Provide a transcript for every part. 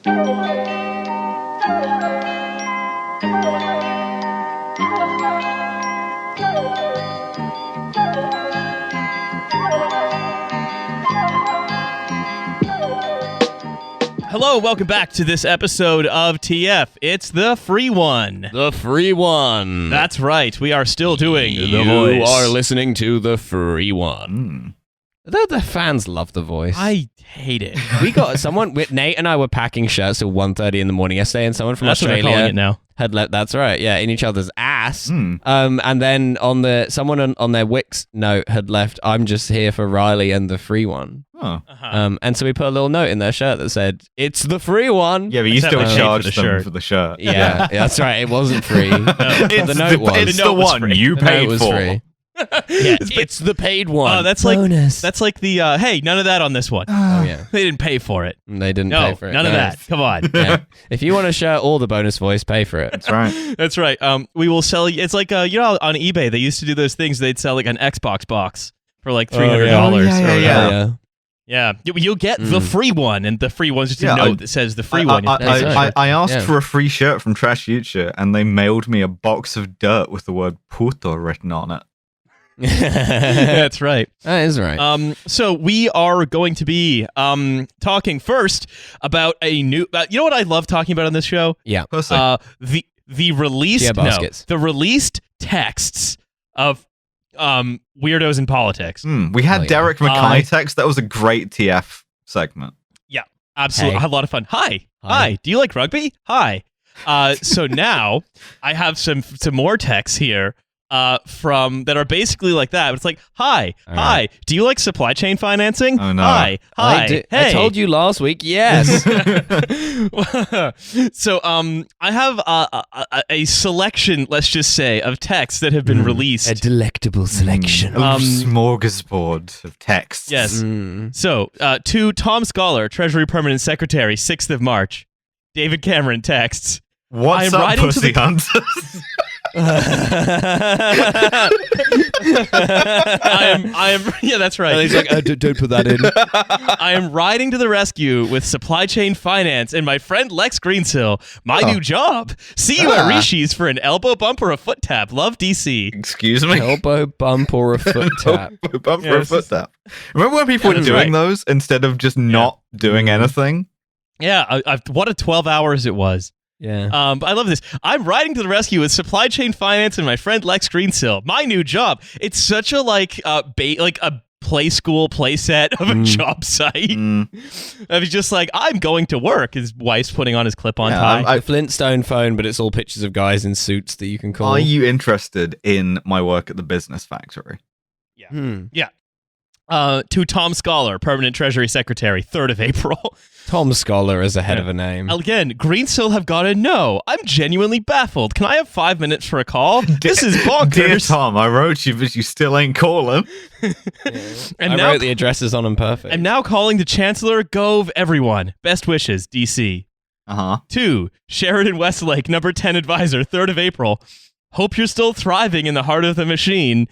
Hello, welcome back to this episode of TF. It's the free one. The free one. That's right. We are still doing the voice. voice. You are listening to the free one. The fans love the voice. I hate it. We got someone. Nate and I were packing shirts till 1:30 in the morning yesterday, and someone from That's Australia what they're calling it now. had let. That's right. Yeah, in each other's ass. And then someone on their Wix note had left. I'm just here for Riley and the free one. And so we put a little note in their shirt that said, "It's the free one." Yeah, but you Except still I paid charged for the them shirt. for the shirt. Yeah, that's right. It wasn't free. The note was. It's the one you The note paid was for. free. Yeah, it's the paid one. Oh, that's Bonus. like the hey, none of that on this one. Oh yeah, They didn't pay for it. they didn't No, pay for it. none of that. Come on. Yeah. If you want a shirt or the bonus voice, pay for it. That's right. That's right. We will sell you. It's like you know, on eBay they used to do those things. They'd sell like an Xbox box for like $300. Yeah. You'll get the free one, and the free one's just a note that says the free one. I asked for a free shirt from Trashfuture, and they mailed me a box of dirt with the word puto written on it. That's right. That is right. So we are going to be talking first about a new. You know what I love talking about on this show? Yeah. The released the released texts of weirdos in politics. We had Derek Mackay text. That was a great TF segment. Yeah, absolutely. Hey. I had a lot of fun. Hi. Do you like rugby? Hi. So now I have some more texts here. From that are basically like that. But it's like, hi, do you like supply chain financing? Oh, no. Hi. Hey. I told you last week, yes. So, I have a selection, let's just say, of texts that have been released. A delectable selection. Smorgasbord of texts. Yes. So, to Tom Scholar, Treasury Permanent Secretary, 6th of March, David Cameron texts, What's up, pussy hunters? I am. Yeah, that's right. And he's like, don't put that in. I am riding to the rescue with supply chain finance and my friend Lex Greensill. My new job. See you at Rishi's for an elbow bump or a foot tap. Love DC. Excuse me? Elbow bump or a foot tap. Elbow bump or a foot tap. Remember when people were doing those instead of just not doing anything? Yeah, what a 12 hours it was. Yeah. But I love this. I'm riding to the rescue with supply chain finance and my friend Lex Greensill. My new job. It's such a like a play school play set of a job site. Of just like, I'm going to work. His wife's putting on his clip-on tie. The Flintstone phone, but it's all pictures of guys in suits that you can call. Are you interested in my work at the business factory? Yeah. Yeah. To Tom Scholar, Permanent Treasury Secretary, 3rd of April. Tom Scholar is a head of a name. Again, Greensill have got to know. I'm genuinely baffled. Can I have 5 minutes for a call? This is bonkers. Dear Tom, I wrote you, but you still ain't calling. And I now, wrote the addresses on them perfect. I'm now calling the Chancellor. Gove, everyone. Best wishes, DC. 2, Sheridan Westlake, number 10 advisor, 3rd of April. Hope you're still thriving in the heart of the machine.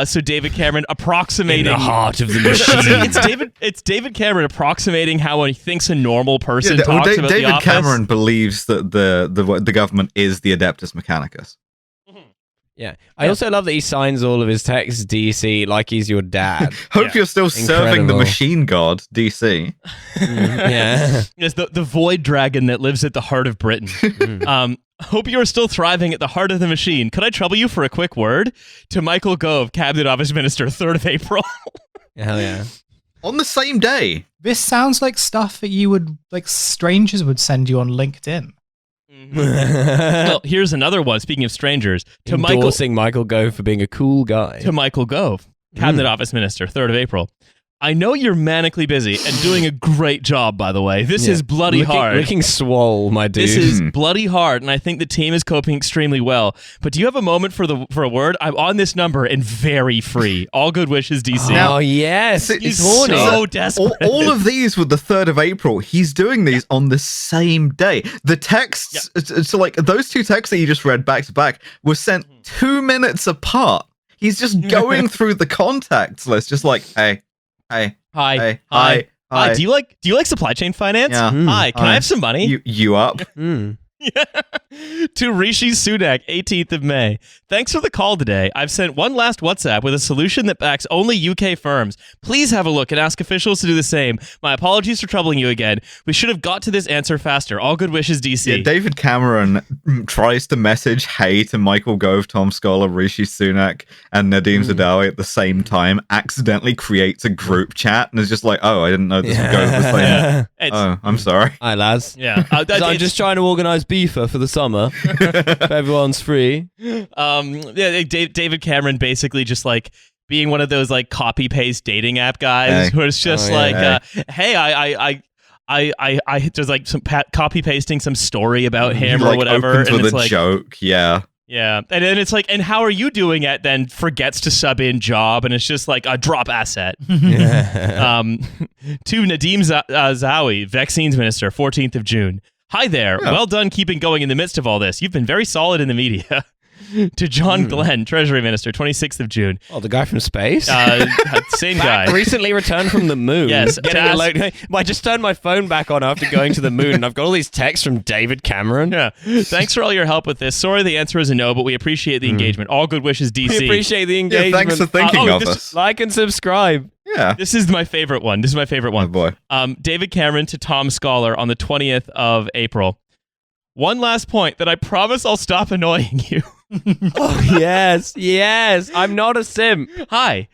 So David Cameron approximating in the heart of the machine. It's David Cameron approximating how he thinks a normal person talks about David the office. Cameron believes that the government is the Adeptus Mechanicus. Yeah. I also love that he signs all of his texts DC like he's your dad. Hope you're still serving the machine god, DC. Yeah. It's the void dragon that lives at the heart of Britain. Hope you are still thriving at the heart of the machine. Could I trouble you for a quick word? To Michael Gove, Cabinet Office Minister, 3rd of April. Hell yeah. On the same day. This sounds like stuff that you would, like, strangers would send you on LinkedIn. Well, here's another one. Speaking of strangers, to Endorsing Michael Gove for being a cool guy. To Michael Gove, Cabinet Office Minister, 3rd of April. I know you're manically busy and doing a great job, by the way. This is bloody hard. Looking swole, my dude. This is bloody hard, and I think the team is coping extremely well. But do you have a moment for a word? I'm on this number and very free. All good wishes, DC. Oh, yes. He's horny. So desperate. All of these with the 3rd of April. He's doing these on the same day. The texts, so like those two texts that you just read back to back were sent 2 minutes apart. He's just going through the contacts list, just like, hey. Hi. Hi, do you like supply chain finance? Yeah. Hi, can I have some money? You up? To Rishi Sunak, 18th of May. Thanks for the call today. I've sent one last WhatsApp with a solution that backs only UK firms. Please have a look and ask officials to do the same. My apologies for troubling you again. We should have got to this answer faster. All good wishes, DC. Yeah, David Cameron tries to message hey to Michael Gove, Tom Scholar, Rishi Sunak, and Nadeem Zadawi at the same time, accidentally creates a group chat, and is just like, oh, I didn't know this would go the same. Oh, I'm sorry. Hi, lads. Yeah. I'm just trying to organise beefer for the summer. If everyone's free. David Cameron basically just like being one of those like copy paste dating app guys who is just hey, I just like some copy pasting some story about him or whatever, opens and with it's a like joke. Yeah, and then it's like, and how are you doing it? Then forgets to sub in job, and it's just like a drop asset. To Nadeem Zawi, vaccines minister, 14th of June. Hi there. Yeah. Well done keeping going in the midst of all this. You've been very solid in the media. To John Glenn, Treasury Minister, 26th of June. Oh, the guy from space? Same guy. Recently returned from the moon. Yes. I just turned my phone back on after going to the moon, and I've got all these texts from David Cameron. Yeah. Thanks for all your help with this. Sorry the answer is a no, but we appreciate the engagement. All good wishes, DC. We appreciate the engagement. Yeah, thanks for thinking of us. Like and subscribe. Yeah. This is my favorite one. Oh, boy. David Cameron to Tom Scholar on the 20th of April. One last point that I promise I'll stop annoying you. Oh, yes. I'm not a simp. Hi.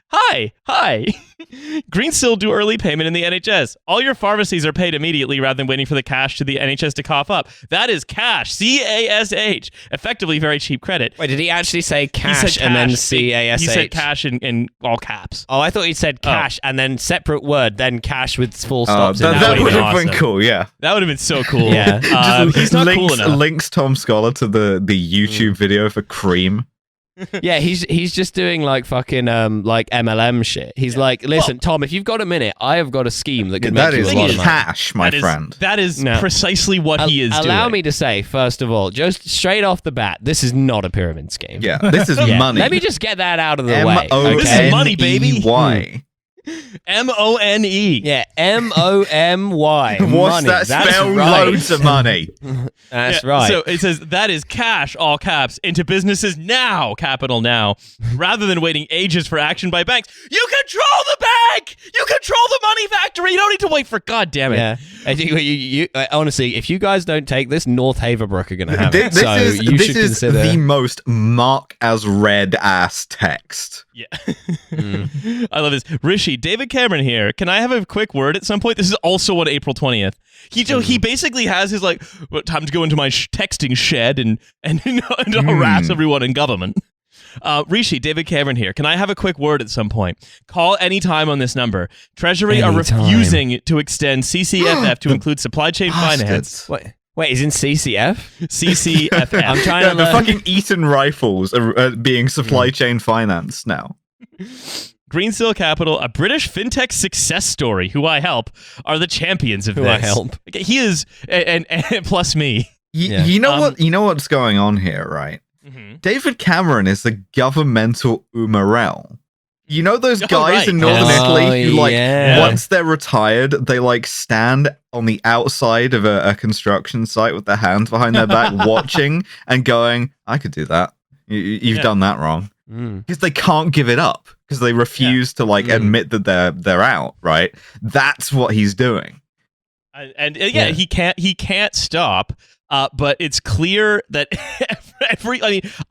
Greensill do early payment in the NHS. All your pharmacies are paid immediately rather than waiting for the cash to the NHS to cough up. That is cash. CASH. Effectively very cheap credit. Wait, did he actually say cash and then CASH? He said cash in all caps. Oh, I thought he said cash and then separate word, then cash with full stops. That would have been cool, yeah. That would have been so cool. Yeah. He's not cool enough. Links Tom Scholar to the YouTube video for Cream. Yeah, he's just doing like fucking like MLM shit. He's like, listen, Tom, if you've got a minute, I have got a scheme that could make you a lot of money. Cash, my friend. That is precisely what he is doing. Allow me to say, first of all, just straight off the bat, this is not a pyramid scheme. Yeah, this is money. Let me just get that out of the way. This is money, baby. Why? MONE. Yeah, MOMY. What's that spell? Right. Loads of money. That's right. So it says that is cash, all caps, into businesses now, capital now, rather than waiting ages for action by banks. You control the bank! You control the money factory! You don't need to wait for, God damn it. Yeah. Honestly, if you guys don't take this, North Haverbrook are going to have it. This so is you should consider the most mark as red ass text. Yeah. I love this. Rishi, David Cameron here. Can I have a quick word at some point? This is also on April 20th. He basically has his like, time to go into my texting shed and harass everyone in government. Rishi, David Cameron here. Can I have a quick word at some point? Call anytime on this number. Treasury are refusing to extend CCFF to include supply chain finance. Wait, is in CCF? CCFF. I'm trying to the fucking Eaton rifles are being supply chain finance now. Greensill Capital, a British fintech success story, who I help, are the champions of this. Who I help. He is, and plus me. You know what? You know what's going on here, right? Mm-hmm. David Cameron is the governmental Umarell. You know those guys in Northern Italy who, once they're retired, they, stand on the outside of a construction site with their hands behind their back, watching and going, I could do that. You've done that wrong. Because they can't give it up. Because they refuse to, admit that they're out, right? That's what he's doing. He can't stop. But it's clear that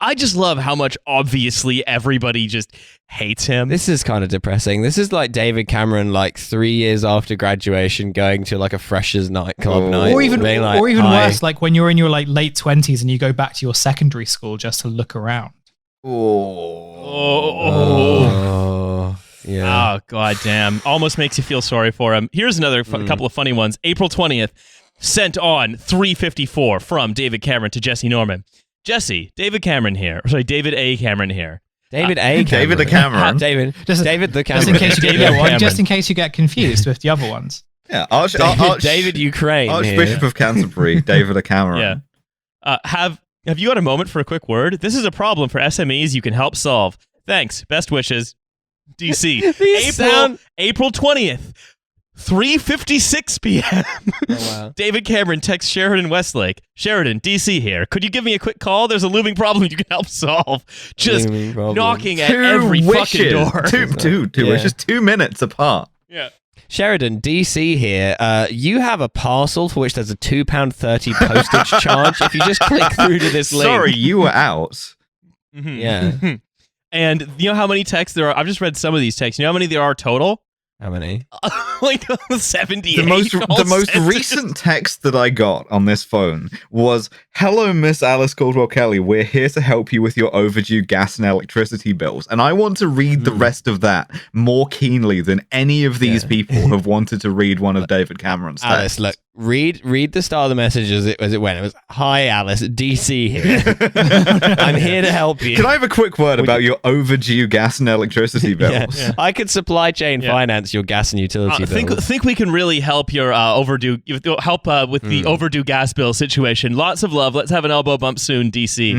I just love how much obviously everybody just hates him. This is kind of depressing. This is like David Cameron, 3 years after graduation, going to a freshers' club night, or even worse, when you're in your late 20s and you go back to your secondary school just to look around. Yeah. Oh, god damn. Almost makes you feel sorry for him. Here's another couple of funny ones. April 20th. Sent on 354 from David Cameron to Jesse Norman. Jesse, David Cameron here. Sorry, David A. Cameron here. David A. Cameron. David the Cameron. David the Cameron. Just in case you get confused with the other ones. Yeah, David Ukraine. Archbishop of Canterbury, David a Cameron. Yeah. Have you got a moment for a quick word? This is a problem for SMEs you can help solve. Thanks. Best wishes. DC. April 20th. 3:56 p.m. wow. David Cameron texts Sheridan Westlake. Sheridan, DC here. Could you give me a quick call? There's a looming problem you can help solve. Just knocking at every fucking door. Two wishes, 2 minutes apart. Yeah. Sheridan, DC here. You have a parcel for which there's a £2.30 postage charge. If you just click through to this link. Sorry, you were out. Yeah. And you know how many texts there are? I've just read some of these texts. You know how many there are total? How many? Like 78. The most recent text that I got on this phone was, "Hello, Miss Alice Caldwell Kelly. We're here to help you with your overdue gas and electricity bills." And I want to read the rest of that more keenly than any of these people have wanted to read one of David Cameron's texts. Alice, look, read the start of the message as it went. It was, "Hi, Alice, DC here. I'm here to help you. Can I have a quick word about your overdue gas and electricity bills? Yeah. I could supply chain finance your gas and utility bills. Think we can really help your overdue with the overdue gas bill situation. Lots of love. Let's have an elbow bump soon, DC.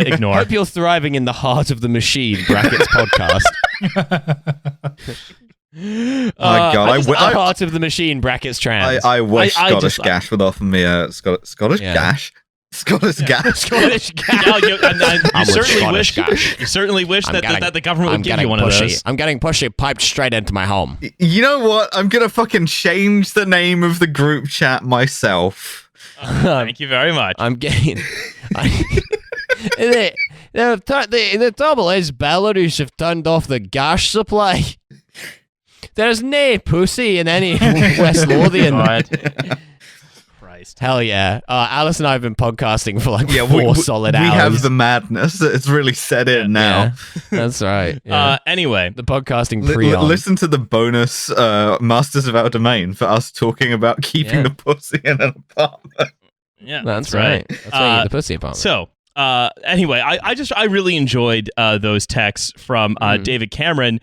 Ignore. Hope you're thriving in the heart of the machine. Brackets podcast. My God, the heart of the machine. Brackets trans. I wish Scottish Gash would offer me a Scottish Gash. Scottish Gash. Scottish Gash. You certainly wish that the government would give you one of those. I'm getting pushy piped straight into my home. You know what? I'm gonna fucking change the name of the group chat myself. Thank you very much. I'm getting. The trouble is, Belarus have turned off the gas supply. There's no pussy in any West Lothian. Christ. Hell yeah. Alice and I have been podcasting for like 4 solid hours. We have the madness. It's really set in now. Yeah, that's right. Yeah. Anyway. The podcasting pre-on. Listen to the bonus Masters of Our Domain for us talking about keeping the pussy in an apartment. Yeah, that's right. That's why you get the pussy apartment. So, anyway, I really enjoyed those texts from David Cameron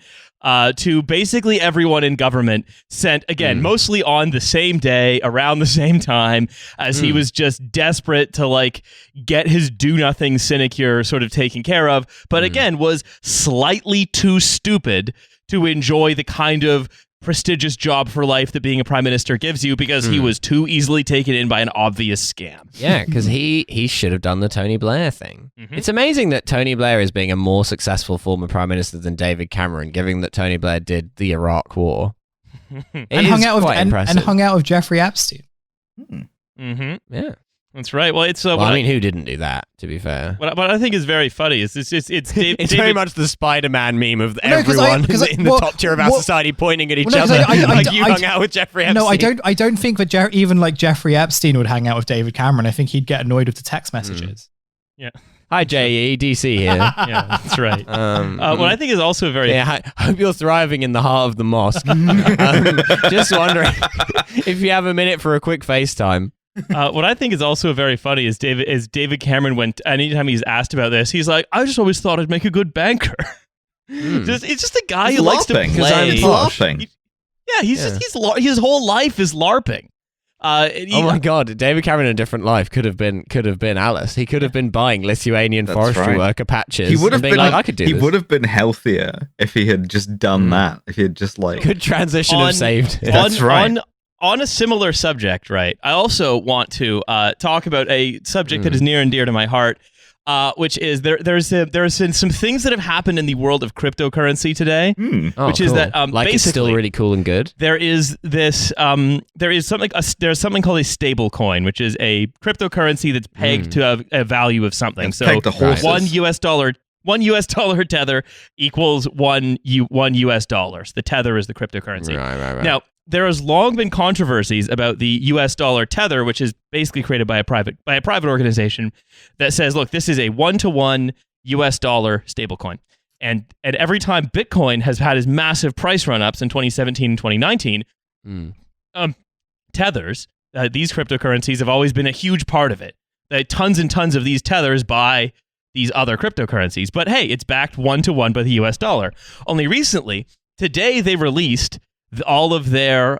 to basically everyone in government, sent again mostly on the same day around the same time, as he was just desperate to like get his do nothing sinecure sort of taken care of, but again was slightly too stupid to enjoy the kind of prestigious job for life that being a prime minister gives you, because he was too easily taken in by an obvious scam. Yeah, because he should have done the Tony Blair thing. It's amazing that Tony Blair is being a more successful former prime minister than David Cameron, given that Tony Blair did the Iraq War. and hung out with Jeffrey Epstein. Yeah. That's right. Well, it's I mean, who didn't do that? To be fair, what I think is very funny is it's very much the Spider-Man meme of everyone in the top tier of our society pointing at each other. You hung out with Jeffrey Epstein. No, I don't think that even like Jeffrey Epstein would hang out with David Cameron. I think he'd get annoyed with the text messages. Yeah. Hi, J.E. DC here. Yeah, that's right. What I think is also very... I hope you're thriving in the heart of the mosque. Just wondering if you have a minute for a quick FaceTime. What I think is also very funny is David Cameron went, anytime he's asked about this, he's like, I just always thought I'd make a good banker. It's just a guy who likes to play. He's LARPing. His whole life is LARPing. Oh my God, David Cameron in a different life could have been Alice. He could have been buying Lithuanian forestry worker patches. He would have been I could do this. He would have been healthier if he had just done that. If he had just like good transition have saved. That's right. On a similar subject, right? I also want to talk about a subject that is near and dear to my heart, which is there's been some things that have happened in the world of cryptocurrency today, which is that like it's still really cool and good. There is this there's something called a stable coin, which is a cryptocurrency that's pegged to a value of something. So $1 US tether equals $1 US. The tether is the cryptocurrency. Right. Now, there has long been controversies about the US dollar tether, which is basically created by a private organization that says, look, this is a 1-to-1 US dollar stablecoin. And every time Bitcoin has had its massive price run-ups in 2017 and 2019, tethers, these cryptocurrencies have always been a huge part of it. Tons and tons of these tethers buy these other cryptocurrencies. But hey, it's backed 1-to-1 by the US dollar. Only recently, today they released all of their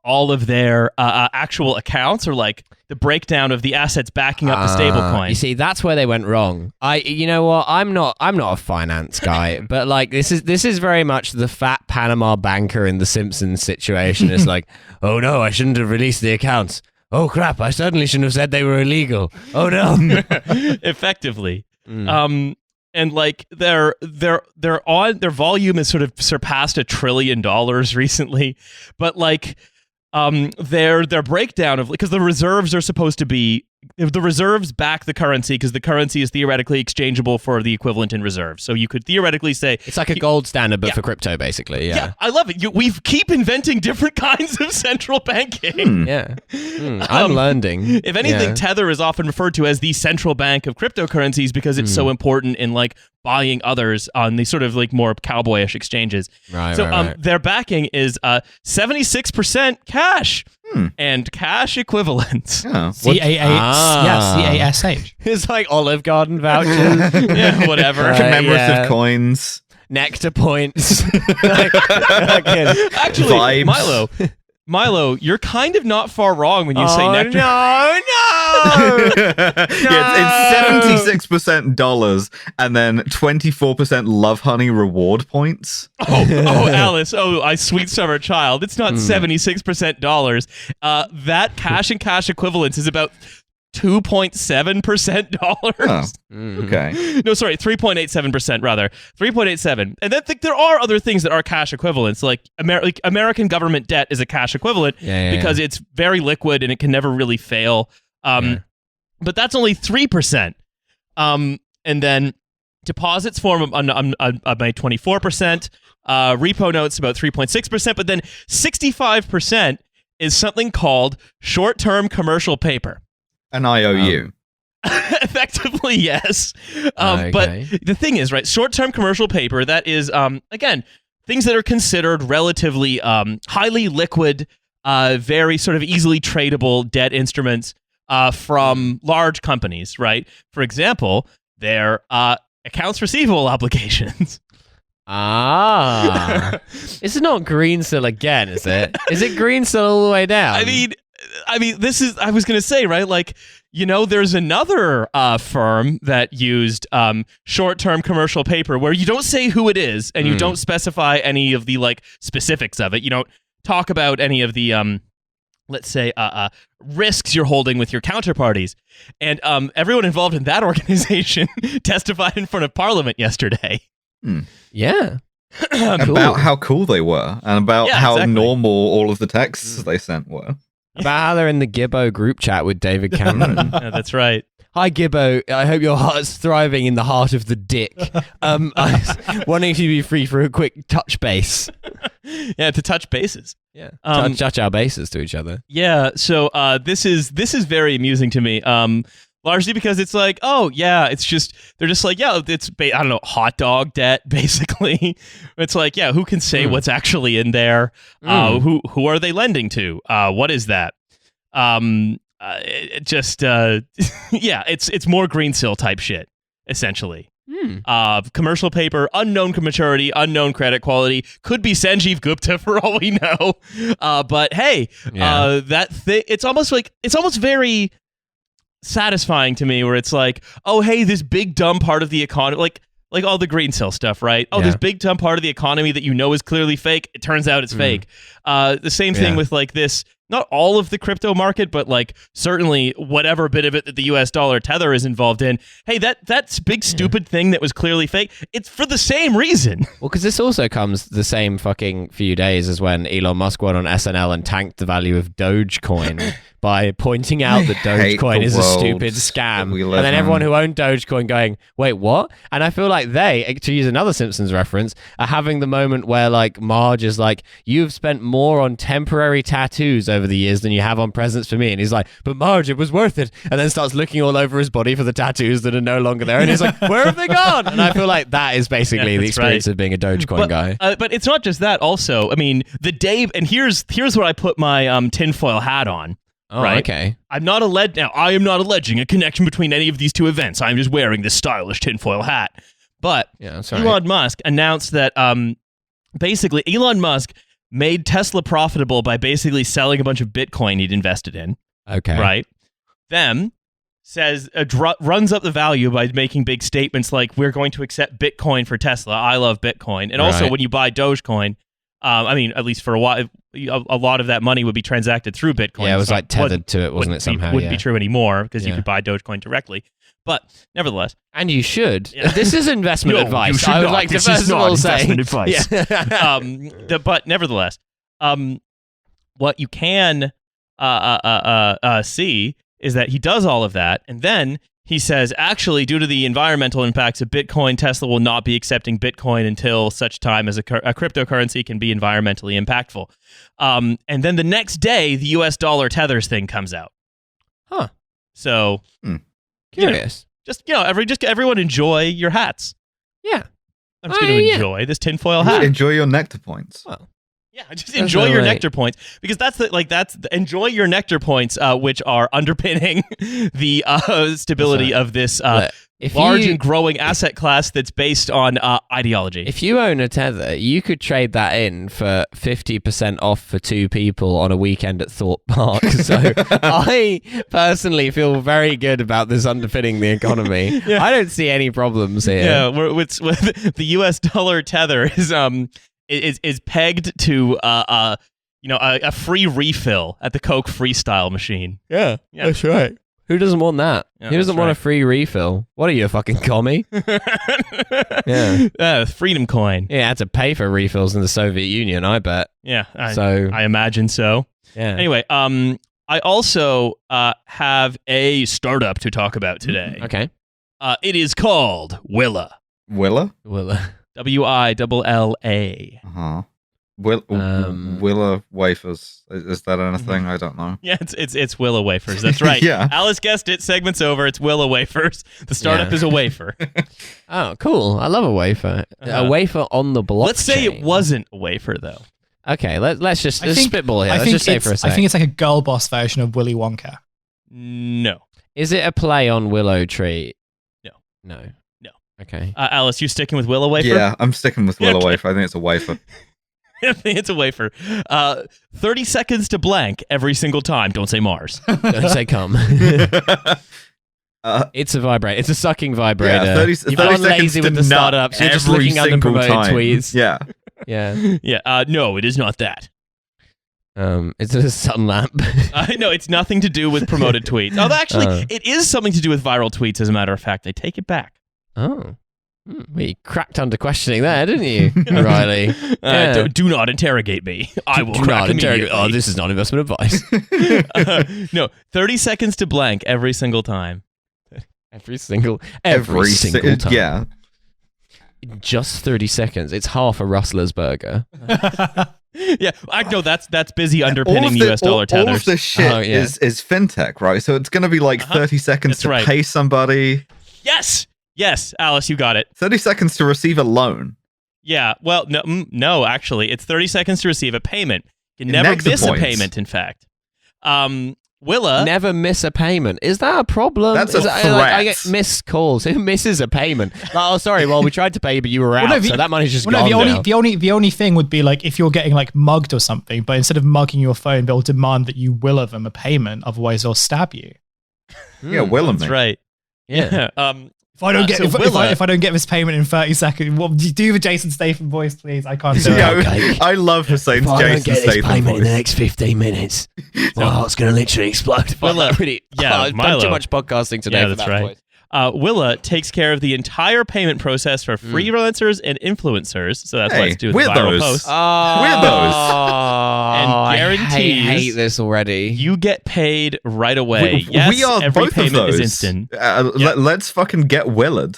all of their actual accounts, or like the breakdown of the assets backing up the stablecoin. You see, that's where they went wrong. You know what? I'm not a finance guy, but like this is very much the fat Panama banker in the Simpsons situation. It's like, oh no, I shouldn't have released the accounts. Oh crap, I certainly shouldn't have said they were illegal. Oh no. Effectively. And like their volume has sort of surpassed $1 trillion recently, but like their breakdown of, because the reserves are supposed to be, if the reserves back the currency, because the currency is theoretically exchangeable for the equivalent in reserves. So you could theoretically say it's like a gold standard, but for crypto, basically. Yeah, I love it. We keep inventing different kinds of central banking. I'm learning. If anything, Tether is often referred to as the central bank of cryptocurrencies because it's so important in like buying others on these sort of like more cowboyish exchanges. Right. Their backing is 76% cash. And cash equivalents. CASH. It's like Olive Garden vouchers. Yeah, whatever. Commemorative coins. Nectar points. Actually, Milo, you're kind of not far wrong when you say nectar. No. It's 76% dollars and then 24% Love Honey reward points. Oh, Alice. Oh, I sweet summer child. It's not 76% dollars. That cash and cash equivalents is about 2.7% dollars. Okay. No, sorry, 3.87% rather. 3.87. And then there are other things that are cash equivalents, like American government debt is a cash equivalent because it's very liquid and it can never really fail. But that's only 3%. And then deposits form about 24%. Repo notes about 3.6%. But then 65% is something called short-term commercial paper. An IOU. Effectively, yes. But the thing is, right, short-term commercial paper, that is, again, things that are considered relatively highly liquid, very sort of easily tradable debt instruments from large companies, right? For example, their accounts receivable obligations. It's not Greensill again, is it? Is it Greensill all the way down? I mean, this is, I was going to say, right? Like, you know, there's another firm that used short-term commercial paper where you don't say who it is and you don't specify any of the like specifics of it. You don't talk about any of the, let's say, risks you're holding with your counterparties. And everyone involved in that organization testified in front of Parliament yesterday. Yeah. About how cool they were and about how normal all of the texts they sent were. About how they're in the Gibbo group chat with David Cameron. Yeah, that's right. Hi, Gibbo. I hope your heart's thriving in the heart of the dick. I was wanting to be free for a quick touch base. Yeah, to touch bases. Yeah, touch our bases to each other. Yeah, so this is very amusing to me. Largely because it's like, oh yeah, it's just, they're just like, yeah, it's I don't know, hot dog debt basically. It's like, yeah, who can say what's actually in there? Who are they lending to? What is that? Yeah, it's more Greensill type shit essentially. Commercial paper, unknown maturity, unknown credit quality, could be Sanjeev Gupta for all we know. But hey, that thing, it's almost very satisfying to me where it's like, oh hey, this big dumb part of the economy, like all the Greensill stuff, right? Oh, this big dumb part of the economy that you know is clearly fake, it turns out it's fake. The same thing with like this, not all of the crypto market, but like certainly whatever bit of it that the US dollar Tether is involved in. Hey, that's big stupid thing that was clearly fake, it's for the same reason. Well, because this also comes the same fucking few days as when Elon Musk went on SNL and tanked the value of Dogecoin by pointing out that Dogecoin is a stupid scam. And then everyone who owned Dogecoin going, wait, what? And I feel like they, to use another Simpsons reference, are having the moment where like Marge is like, you've spent more on temporary tattoos over the years than you have on presents for me. And he's like, but Marge, it was worth it. And then starts looking all over his body for the tattoos that are no longer there. And he's like, where have they gone? And I feel like that is basically the experience of being a Dogecoin guy. But it's not just that also. I mean, the day, and here's where I put my tinfoil hat on. Oh, right? Okay. I am not alleging a connection between any of these two events. I'm just wearing this stylish tinfoil hat. But Elon Musk announced that basically Elon Musk made Tesla profitable by basically selling a bunch of Bitcoin he'd invested in. Okay. Right. Then says runs up the value by making big statements like, we're going to accept Bitcoin for Tesla. I love Bitcoin. And also when you buy Dogecoin, I mean, at least for a while, a lot of that money would be transacted through Bitcoin. Yeah, it was like tethered to it, wasn't it, somehow? Wouldn't be true anymore because you could buy Dogecoin directly. But nevertheless. And you should. Yeah. This is investment advice. I would like to first of all say. Advice. But nevertheless, what you can see is that he does all of that, and then he says, actually, due to the environmental impacts of Bitcoin, Tesla will not be accepting Bitcoin until such time as a cryptocurrency can be environmentally impactful. And then the next day, the US dollar Tethers thing comes out. Huh. So, curious. Everyone enjoy your hats. Yeah. I'm just going to enjoy this tinfoil hat. Enjoy your nectar points. Well. Yeah, just enjoy your nectar points, because enjoy your nectar points, which are underpinning the stability of this large and growing asset class that's based on ideology. If you own a Tether, you could trade that in for 50% off for 2 people on a weekend at Thorpe Park. So I personally feel very good about this underpinning the economy. Yeah. I don't see any problems here. Yeah, with the US dollar Tether is pegged to a free refill at the Coke Freestyle machine. Yeah, that's right. Who doesn't want that? Yeah, Who doesn't want a free refill? What are you, a fucking commie? Yeah. Freedom coin. Yeah, had to pay for refills in the Soviet Union, I bet. Yeah, I imagine so. Yeah. Anyway, I also have a startup to talk about today. Okay. It is called Willa. Willa? Willa. WILLA. Uh-huh. Willa wafers. Is that anything? I don't know. Yeah, it's Willa wafers. That's right. Yeah. Alice guessed it. Segment's over. It's Willa wafers. The startup is a wafer. Oh, cool. I love a wafer. A wafer on the blockchain. Let's say it wasn't a wafer, though. Okay, let's spitball here. Let's just say for a second. I think it's like a girl boss version of Willy Wonka. No. Is it a play on Willow Tree? No. Okay. Alice, you sticking with Willa wafer? Yeah, I'm sticking with Willa wafer. I think it's a wafer. I think it's a wafer. 30 seconds to blank every single time. Don't say Mars. Don't say cum. It's a vibrator. It's a sucking vibrator. Yeah, 30 You've gone lazy with the startups. You're just looking at the promoted tweets. Yeah. Yeah. Yeah. No, it is not that. It's a sun lamp. No, it's nothing to do with promoted tweets. Although actually, it is something to do with viral tweets, as a matter of fact. I take it back. Oh. We cracked under questioning there, didn't you, Riley? Do not interrogate me. I will crack immediately. Oh, this is not investment advice. No, 30 seconds to blank every single time. Every single time. Yeah. Just 30 seconds. It's half a Rustler's burger. Yeah, I know that's busy underpinning the US dollar tethers. All of this shit is Fintech, right? So it's going to be like 30 seconds to pay somebody. Yes, Alice, you got it. 30 seconds to receive a loan. Yeah, well, no, actually, it's 30 seconds to receive a payment. You can never miss a payment, in fact. Willa... Never miss a payment. Is that a problem? That's a threat. I get missed calls. Who misses a payment? Like, oh, sorry, well, we tried to pay you, but you were out, so that money's just gone now. The only thing would be like if you're getting like mugged or something, but instead of mugging your phone, they'll demand that you Willa them a payment, otherwise they'll stab you. Yeah, Willa me. That's right. Yeah. If I don't get if I don't get this payment in 30 seconds, what do the Jason Statham voice, please? I can't do it. Okay. I love Hussein's Jason Statham voice. If I don't get this payment in the next 15 minutes, my heart's going to literally explode. Willa, I've done too much podcasting today. Yeah, that's right. Willa takes care of the entire payment process for freelancers and influencers. So that's what it's doing with viral posts. We're those. And guarantees I hate this already. You get paid right away. We are every both payment of those. is instant. Let's fucking get Willard.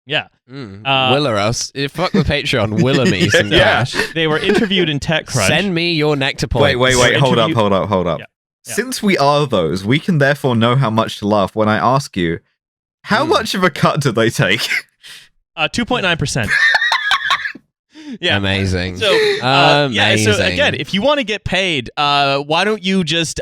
Yeah. Willa us. Fuck the Patreon. Willa me some cash. They were interviewed in TechCrunch. Send me your nectar points. Wait. Hold up. Yeah. Since we are those, we can therefore know how much to laugh when I ask you, how much of a cut do they take? 2.9%. Yeah. Amazing. So, amazing. So again, if you want to get paid, why don't you just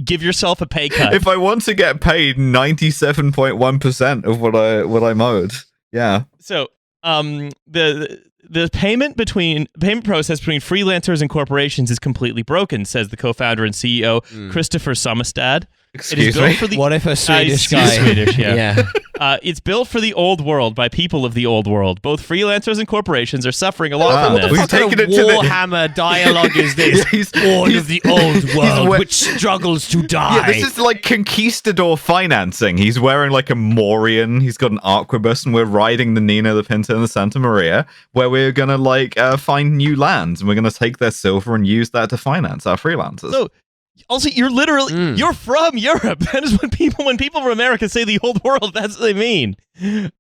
give yourself a pay cut? If I want to get paid 97.1% of what I'm owed, yeah. So, the the payment process between freelancers and corporations is completely broken, says the co-founder and CEO Christopher Sommerstad. Excuse me? What if a Swedish guy? Swedish, yeah. It's built for the old world by people of the old world. Both freelancers and corporations are suffering a lot from this. What kind of Warhammer dialogue is this? Lord of the old world, which struggles to die. Yeah, this is like conquistador financing. He's wearing like a Morian. He's got an arquebus, and we're riding the Nina, the Pinta, and the Santa Maria, where we're gonna find new lands, and we're gonna take their silver and use that to finance our freelancers. So, also, you're literally you're from Europe. That is when people from America say the old world, that's what they mean.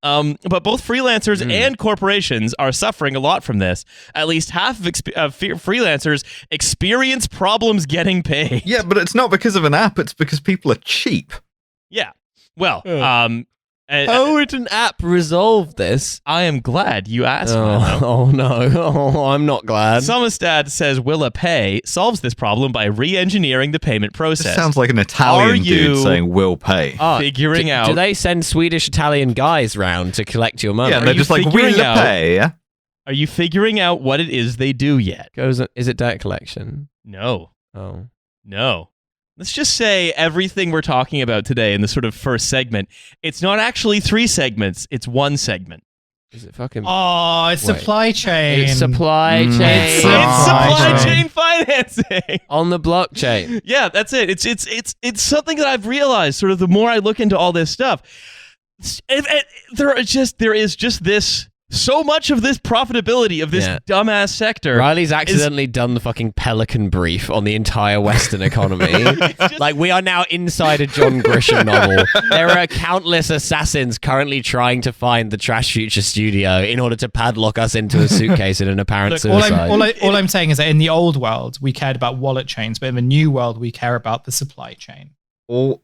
But both freelancers and corporations are suffering a lot from this. At least half of freelancers experience problems getting paid. Yeah, but it's not because of an app. It's because people are cheap. Yeah. Well, how would an app resolve this? I am glad you asked. Oh no! Oh, I'm not glad. Sommerstad says Willa Pay solves this problem by re-engineering the payment process. This sounds like an Italian dude saying "will pay." Figuring out? Do they send Swedish Italian guys round to collect your money? Yeah, they're just like "Willa Pay." Yeah. Are you figuring out what it is they do yet? Is it debt collection? No. Oh no. Let's just say everything we're talking about today in the sort of first segment, it's not actually 3 segments, it's 1 segment. Is it fucking... Oh, it's supply chain. It's supply chain. It's supply chain financing. On the blockchain. Yeah, that's it. It's something that I've realized sort of the more I look into all this stuff. There is just this... So much of this profitability of this dumbass sector. Riley's accidentally done the fucking Pelican Brief on the entire Western economy. Like, we are now inside a John Grisham novel. There are countless assassins currently trying to find the Trashfuture studio in order to padlock us into a suitcase in an apparent suicide. All I'm saying is that in the old world, we cared about wallet chains, but in the new world, we care about the supply chain. Hail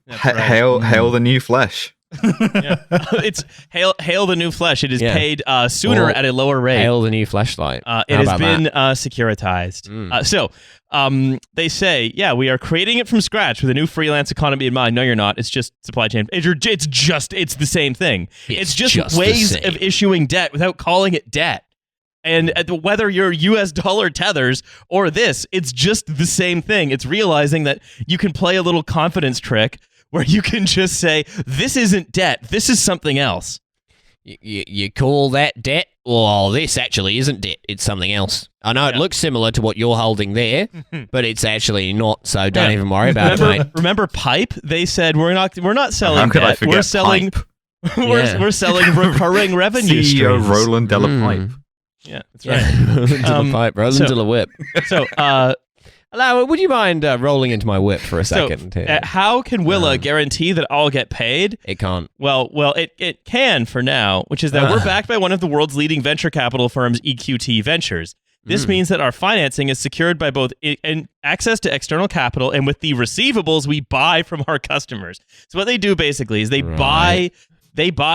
the new flesh. It's hail the new flesh. It is paid sooner at a lower rate. Hail the new fleshlight. It has been securitized. So they say, we are creating it from scratch with a new freelance economy in mind. No, you're not. It's just supply chain. It's the same thing. It's just ways of issuing debt without calling it debt. And whether you're US dollar tethers or this, it's just the same thing. It's realizing that you can play a little confidence trick where you can just say, this isn't debt, this is something else. You call that debt? Well, this actually isn't debt, it's something else. I know it looks similar to what you're holding there, but it's actually not, so don't even worry about it, mate. Remember Pipe? They said, we're not selling debt, we're selling Pipe? we're selling recurring revenue CEO streams. Roland de la Pipe. Yeah, that's right. Roland de la Pipe, Roland de la Whip. So, hello, would you mind rolling into my whip for a second? How can Willa guarantee that I'll get paid? It can't. Well, it can for now, which is that we're backed by one of the world's leading venture capital firms, EQT Ventures. This means that our financing is secured by both access to external capital and with the receivables we buy from our customers. So what they do basically is they buy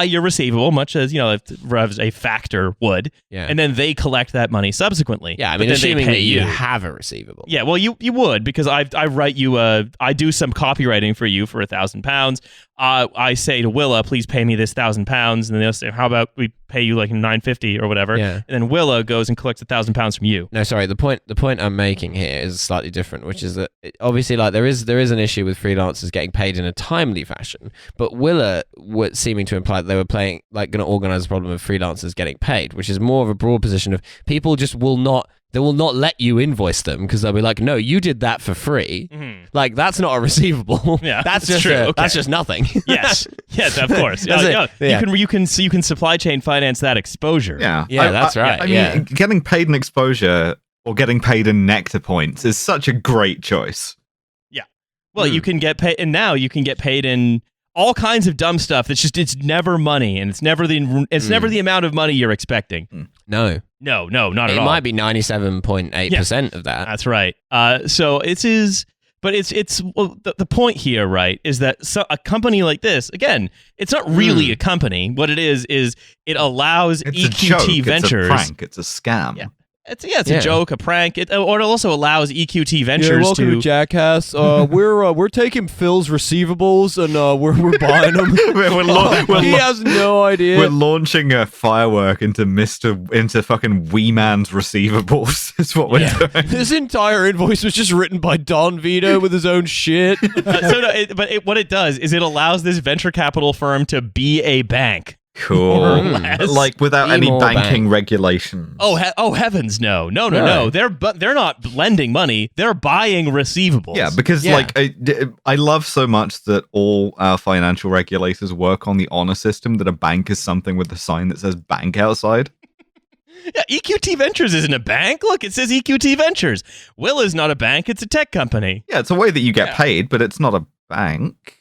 your receivable, much as, a factor would, and then they collect that money subsequently. Yeah, I mean, assuming that you have a receivable. Yeah, well, you would, because I write you I do some copywriting for you for £1,000. I say to Willa, please pay me this £1,000, and then they'll say, how about we pay you like $950 or whatever, and then Willa goes and collects £1,000 from you. No, sorry, the point I'm making here is slightly different, which is that obviously, like, there is an issue with freelancers getting paid in a timely fashion, but Willa was seeming to imply that they were going to organize a problem of freelancers getting paid, which is more of a broad position of people just will not let you invoice them because they'll be like, no, you did that for free. Mm-hmm. Like, that's not a receivable. Yeah, that's just true. That's just nothing. Yes, of course. You can supply chain finance that exposure. Yeah, that's right. I mean, getting paid in exposure or getting paid in nectar points is such a great choice. Yeah. Well, you can get paid, and now you can get paid in all kinds of dumb stuff. It's never money, and it's never the amount of money you're expecting. No, not at all. It might be 97.8% of that. That's right. So it is, but the point here, right, is that a company like this, again, it's not really a company. What it is it allows EQT Ventures. It's a prank. It's a scam. Yeah. It's a joke, a prank. Or it also allows EQT Ventures welcome to Jackass. We're taking Phil's receivables and we're buying them. He has no idea. We're launching a firework into fucking Wee Man's receivables. Is what we're doing. This entire invoice was just written by Don Vito with his own shit. What it does is it allows this venture capital firm to be a bank. Cool. Like without any banking regulations. Oh heavens, no. They're not lending money. They're buying receivables. Yeah, because like I love so much that all our financial regulators work on the honor system that a bank is something with a sign that says bank outside. Yeah, EQT Ventures isn't a bank. Look, it says EQT Ventures. Willa is not a bank. It's a tech company. Yeah, it's a way that you get paid, but it's not a bank.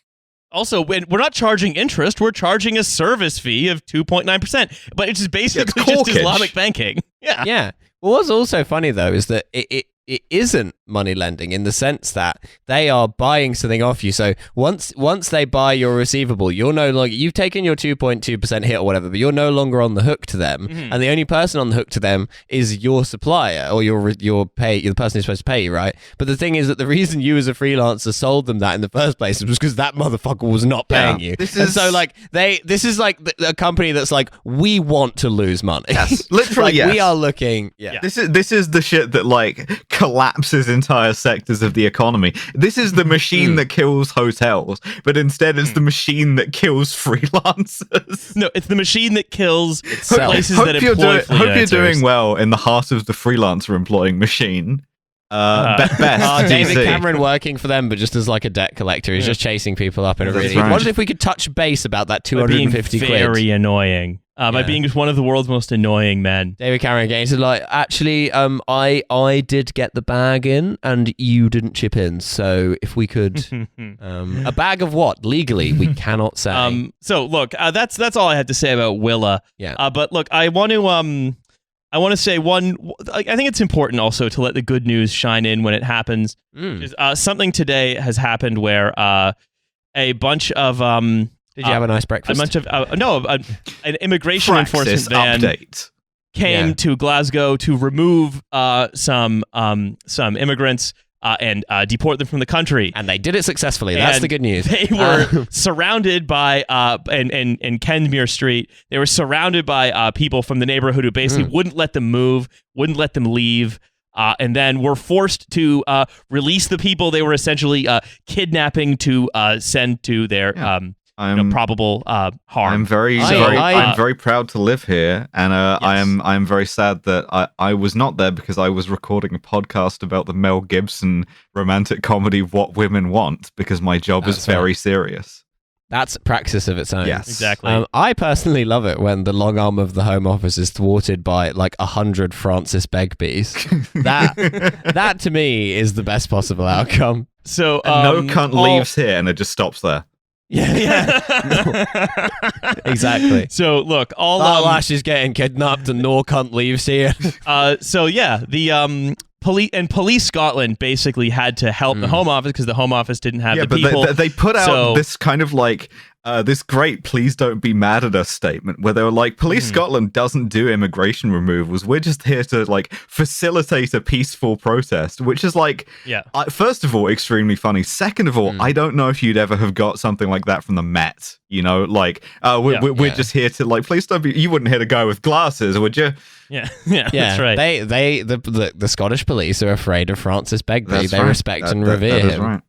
Also, we're not charging interest. We're charging a service fee of 2.9%. But it's just basically just Islamic banking. Yeah. Yeah. Well, what's also funny, though, is that it isn't money lending in the sense that they are buying something off you. So once they buy your receivable, you're no longer, you've taken your 2.2% hit or whatever, but you're no longer on the hook to them. Mm-hmm. And the only person on the hook to them is your supplier or your the person who's supposed to pay you, right? But the thing is that the reason you as a freelancer sold them that in the first place was because that motherfucker was not paying you. This is like a company that's like, we want to lose money. Yes, literally, yes. We are looking. Yeah. This is the shit that like collapses entire sectors of the economy. This is the machine that kills hotels, but instead it's the machine that kills freelancers. No, it's the machine that kills places that employ freelancers. Hope you're doing well in the heart of the freelancer employing machine. Best David Cameron working for them, but just as like a debt collector. He's just chasing people up in a really... Right. What if we could touch base about that 250 quid? Very annoying. By being just one of the world's most annoying men. David Cameron again said, like, actually, I did get the bag in, and you didn't chip in. So if we could, a bag of what? Legally, we cannot say. So look, that's all I had to say about Willa. Yeah. But look, I want to say one. I think it's important also to let the good news shine in when it happens. Something today has happened where a bunch of Did you have a nice breakfast? A bunch of an immigration enforcement van came to Glasgow to remove some immigrants and deport them from the country. And they did it successfully. That's the good news. They were surrounded by in Kenmure Street. They were surrounded by people from the neighborhood who basically wouldn't let them move, wouldn't let them leave. And then were forced to release the people they were essentially kidnapping to send to their probable harm. I'm very proud to live here, and I'm very sad that I was not there because I was recording a podcast about the Mel Gibson romantic comedy What Women Want, because my job is very serious. That's praxis of its own. Yes, exactly. I personally love it when the long arm of the Home Office is thwarted by like 100 Francis Begbies. That to me is the best possible outcome. So no cunt leaves here, and it just stops there. Yeah. Exactly. So look, Lash is getting kidnapped and no cunt leaves here. The Police Scotland basically had to help the Home Office because the Home Office didn't have the people. They put out this kind of like this great "please don't be mad at us" statement where they were like, Police Scotland doesn't do immigration removals. We're just here to like facilitate a peaceful protest, which is like, first of all, extremely funny. Second of all, I don't know if you'd ever have got something like that from the Met. You know, like we're just here to like, please don't be. You wouldn't hit a guy with glasses, would you? Yeah, that's right. The Scottish police are afraid of Francis Begbie. They respect and revere him. Right.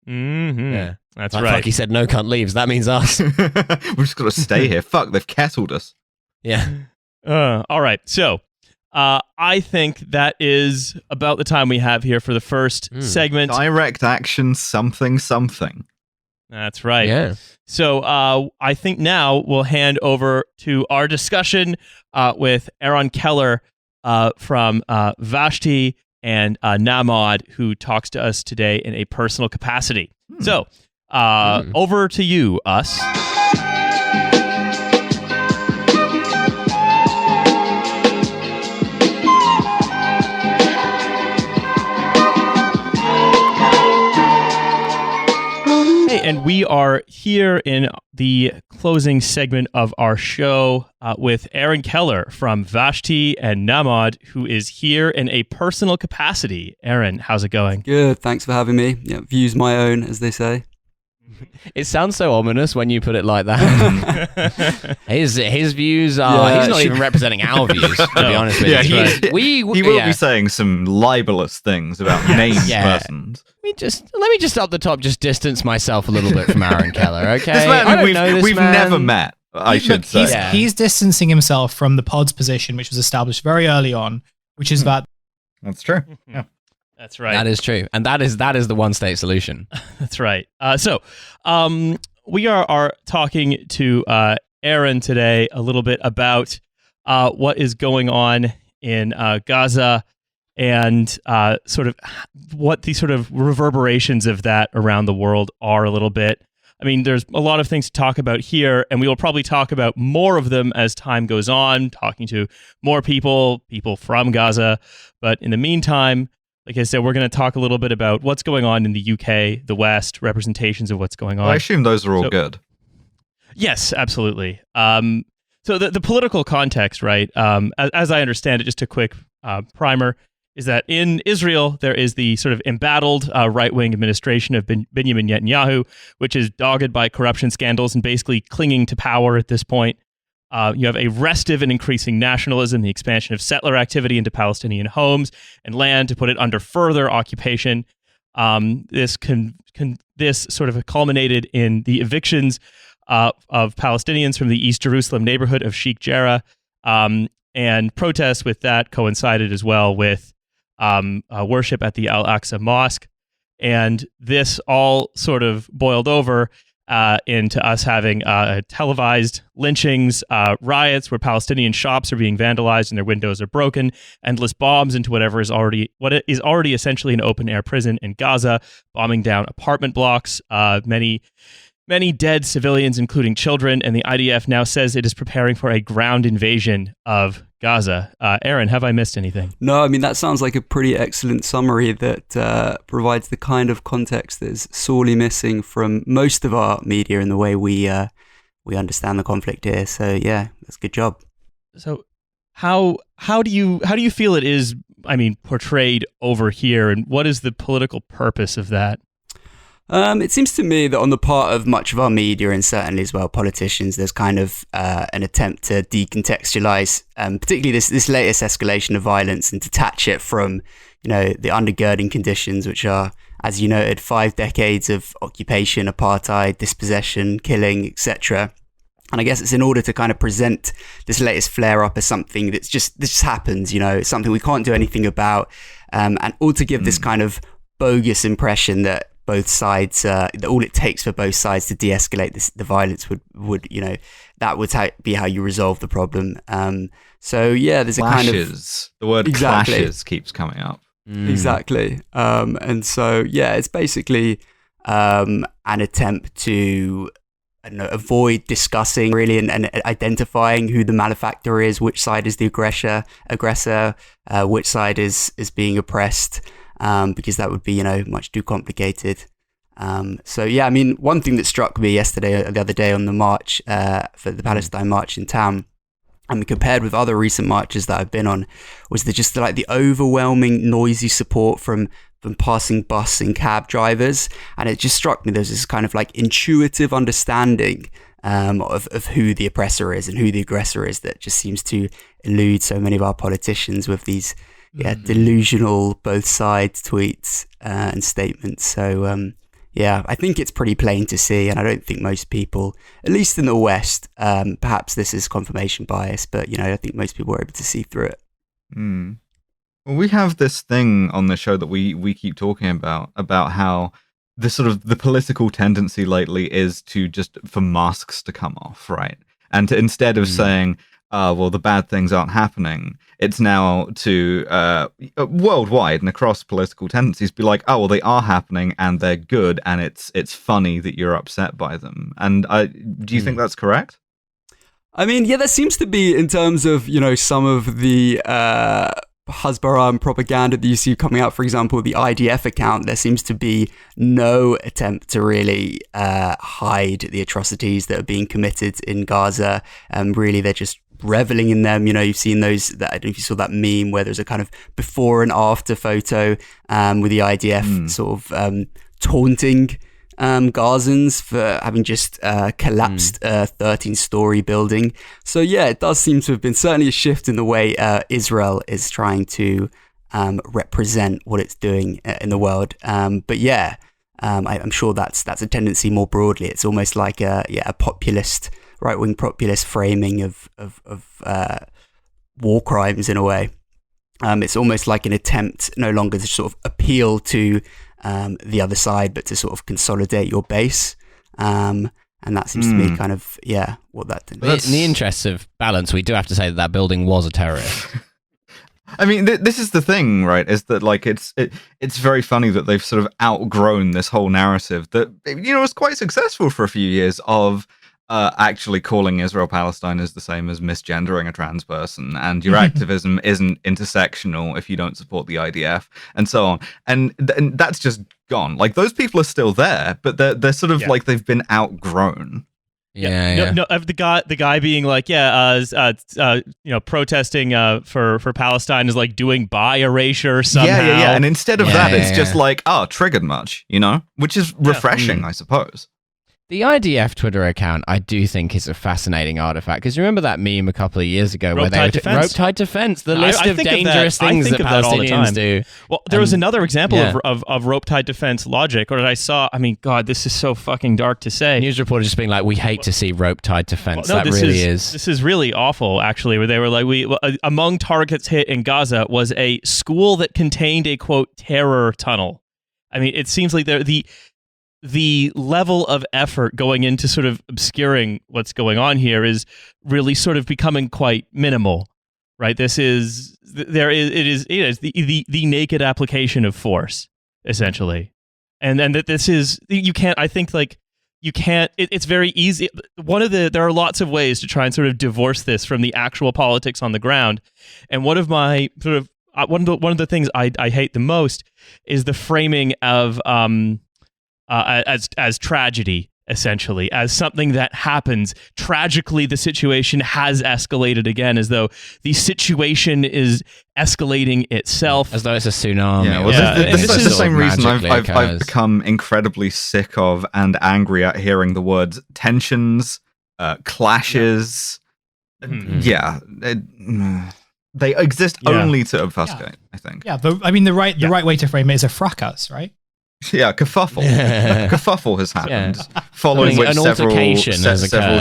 Mm-hmm. Yeah, that's right. Like he said, no cunt leaves. That means us. We've just got to stay here. Fuck, they've kettled us. Yeah. All right. So, I think that is about the time we have here for the first segment. Direct action, something. That's right. Yeah. So I think now we'll hand over to our discussion with Aron Keller from Vashti and Namad, who talks to us today in a personal capacity. So over to you, us. Hey, and we are here in the closing segment of our show with Aron Keller from Vashti and Namad, who is here in a personal capacity. Aron, how's it going? Good, thanks for having me. Yeah, views my own, as they say. It sounds so ominous when you put it like that. his views are, he's not even representing our views, to be honest with you. He will be saying some libelous things about named persons. Let me just up the top, just distance myself a little bit from Aron Keller, okay? This man, we've never met, I should say. He's distancing himself from the pod's position, which was established very early on, which is that... That's true. Yeah. That's right. That is true. And that is the one-state solution. That's right. So we are talking to Aron today a little bit about what is going on in Gaza and sort of what the sort of reverberations of that around the world are a little bit. I mean, there's a lot of things to talk about here, and we will probably talk about more of them as time goes on, talking to more people from Gaza. But in the meantime, like I said, we're going to talk a little bit about what's going on in the UK, the West, representations of what's going on. Well, I assume those are all good. Yes, absolutely. So the political context, right, as I understand it, just a quick primer, is that in Israel, there is the sort of embattled right-wing administration of Benjamin Netanyahu, which is dogged by corruption scandals and basically clinging to power at this point. You have a restive and increasing nationalism, the expansion of settler activity into Palestinian homes and land to put it under further occupation. This sort of culminated in the evictions of Palestinians from the East Jerusalem neighborhood of Sheikh Jarrah, and protests with that coincided as well with worship at the Al-Aqsa Mosque. And this all sort of boiled over into us having televised lynchings, riots where Palestinian shops are being vandalized and their windows are broken, endless bombs into what is already essentially an open air prison in Gaza, bombing down apartment blocks, many dead civilians, including children, and the IDF now says it is preparing for a ground invasion of Gaza. Aron, have I missed anything? No, I mean, that sounds like a pretty excellent summary that provides the kind of context that is sorely missing from most of our media in the way we understand the conflict here. So yeah, that's a good job. So how do you feel it is, I mean, portrayed over here, and what is the political purpose of that? It seems to me that on the part of much of our media, and certainly as well politicians, there's kind of an attempt to decontextualize, particularly this latest escalation of violence, and detach it from, the undergirding conditions, which are, as you noted, 5 decades of occupation, apartheid, dispossession, killing, etc. And I guess it's in order to kind of present this latest flare-up as something this just happens, it's something we can't do anything about, and all to give this kind of bogus impression that both sides, that all it takes for both sides to de-escalate the violence would that would be how you resolve the problem. So yeah, there's clashes. A kind of the word clashes keeps coming up. Exactly, and so yeah, it's basically an attempt to avoid discussing really and identifying who the malefactor is, which side is the aggressor, which side is being oppressed. Because that would be, much too complicated. So yeah, I mean, one thing that struck me the other day on the march for the Palestine March in town, and compared with other recent marches that I've been on, was the overwhelming noisy support from passing bus and cab drivers, and it just struck me there's this kind of intuitive understanding of who the oppressor is and who the aggressor is that just seems to elude so many of our politicians with these delusional both sides tweets and statements. So I think it's pretty plain to see, and I don't think most people, at least in the West, perhaps this is confirmation bias, but I think most people are able to see through it. Well, we have this thing on the show that we keep talking about how the political tendency lately is for masks to come off, right? And instead of saying, well, the bad things aren't happening, it's now to worldwide and across political tendencies be like, oh, well, they are happening and they're good, and it's funny that you're upset by them. And do you think that's correct? I mean, yeah, there seems to be, in terms of some of the Hasbara propaganda that you see coming out, for example, the IDF account, there seems to be no attempt to really hide the atrocities that are being committed in Gaza. Really, they're just reveling in them. You've seen those, I don't know if you saw that meme where there's a kind of before and after photo with the IDF sort of taunting Gazans for having just collapsed a 13-story building. So yeah, it does seem to have been certainly a shift in the way Israel is trying to represent what it's doing in the world. But yeah, I'm sure that's a tendency more broadly. It's almost like a populist, right-wing populist framing of war crimes in a way. It's almost like an attempt no longer to sort of appeal to the other side, but to sort of consolidate your base. And that seems to be kind of, what that did. In the interests of balance, we do have to say that building was a terrorist. I mean, this is the thing, right? Is that like it's very funny that they've sort of outgrown this whole narrative that was quite successful for a few years of actually calling Israel-Palestine is the same as misgendering a trans person, and your activism isn't intersectional if you don't support the IDF, and so on. And that's just gone. Like, those people are still there, but they're sort of like they've been outgrown. No, the guy being like, protesting for Palestine is like doing bi erasure somehow. Yeah. And instead of that, it's just like, triggered much, which is refreshing, I suppose. The IDF Twitter account, I do think, is a fascinating artifact, because remember that meme a couple of years ago where they were rope-tied defense, the list of dangerous things that Palestinians do. Well, there was another example of rope-tied defense logic, or that I saw. I mean, God, this is so fucking dark to say. News reporters just being like, we hate to see rope-tied defense. This is really awful, actually, where they were like, among targets hit in Gaza was a school that contained a, quote, terror tunnel. I mean, it seems like the level of effort going into sort of obscuring what's going on here is really sort of becoming quite minimal, right? It is the naked application of force, essentially. And then that this is, it's very easy. There are lots of ways to try and sort of divorce this from the actual politics on the ground. And one of the things I hate the most is the framing of, as tragedy, essentially, as something that happens. Tragically, the situation has escalated again, as though the situation is escalating itself. As though it's a tsunami. This is the same reason I've become incredibly sick of and angry at hearing the words tensions, clashes. They exist only to obfuscate, I think. Yeah, but I mean, the right way to frame it is a fracas, right? Yeah, kerfuffle. A kerfuffle has happened, following which several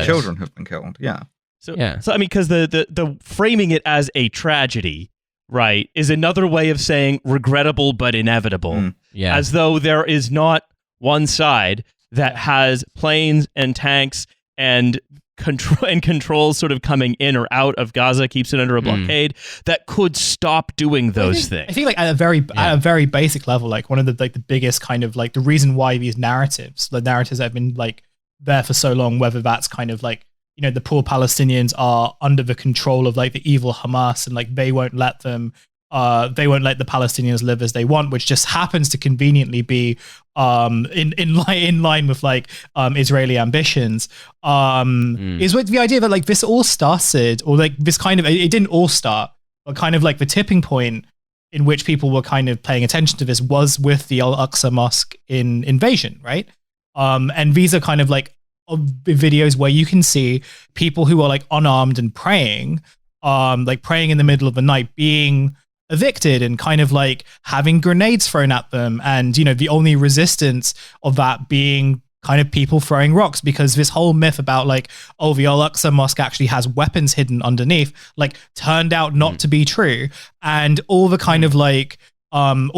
children have been killed. Yeah. So I mean, because the framing it as a tragedy, right, is another way of saying regrettable but inevitable. As though there is not one side that has planes and tanks and controls sort of coming in or out of Gaza, keeps it under a blockade, that could stop doing those things. I think like at a very basic level, like one of the biggest kind of like the reason why these narratives that have been like there for so long, whether that's kind of like, the poor Palestinians are under the control of like the evil Hamas, and like they won't let the Palestinians live as they want, which just happens to conveniently be in line with like Israeli ambitions. Is with the idea that like this all started, or like this kind of, it didn't all start, but kind of like the tipping point in which people were kind of paying attention to this was with the Al-Aqsa Mosque invasion, right? And these are kind of like videos where you can see people who are like unarmed and praying in the middle of the night, being evicted and kind of like having grenades thrown at them, and the only resistance of that being kind of people throwing rocks, because this whole myth about like, oh, the Al-Aqsa Mosque actually has weapons hidden underneath, like turned out not to be true. And all the kind of like the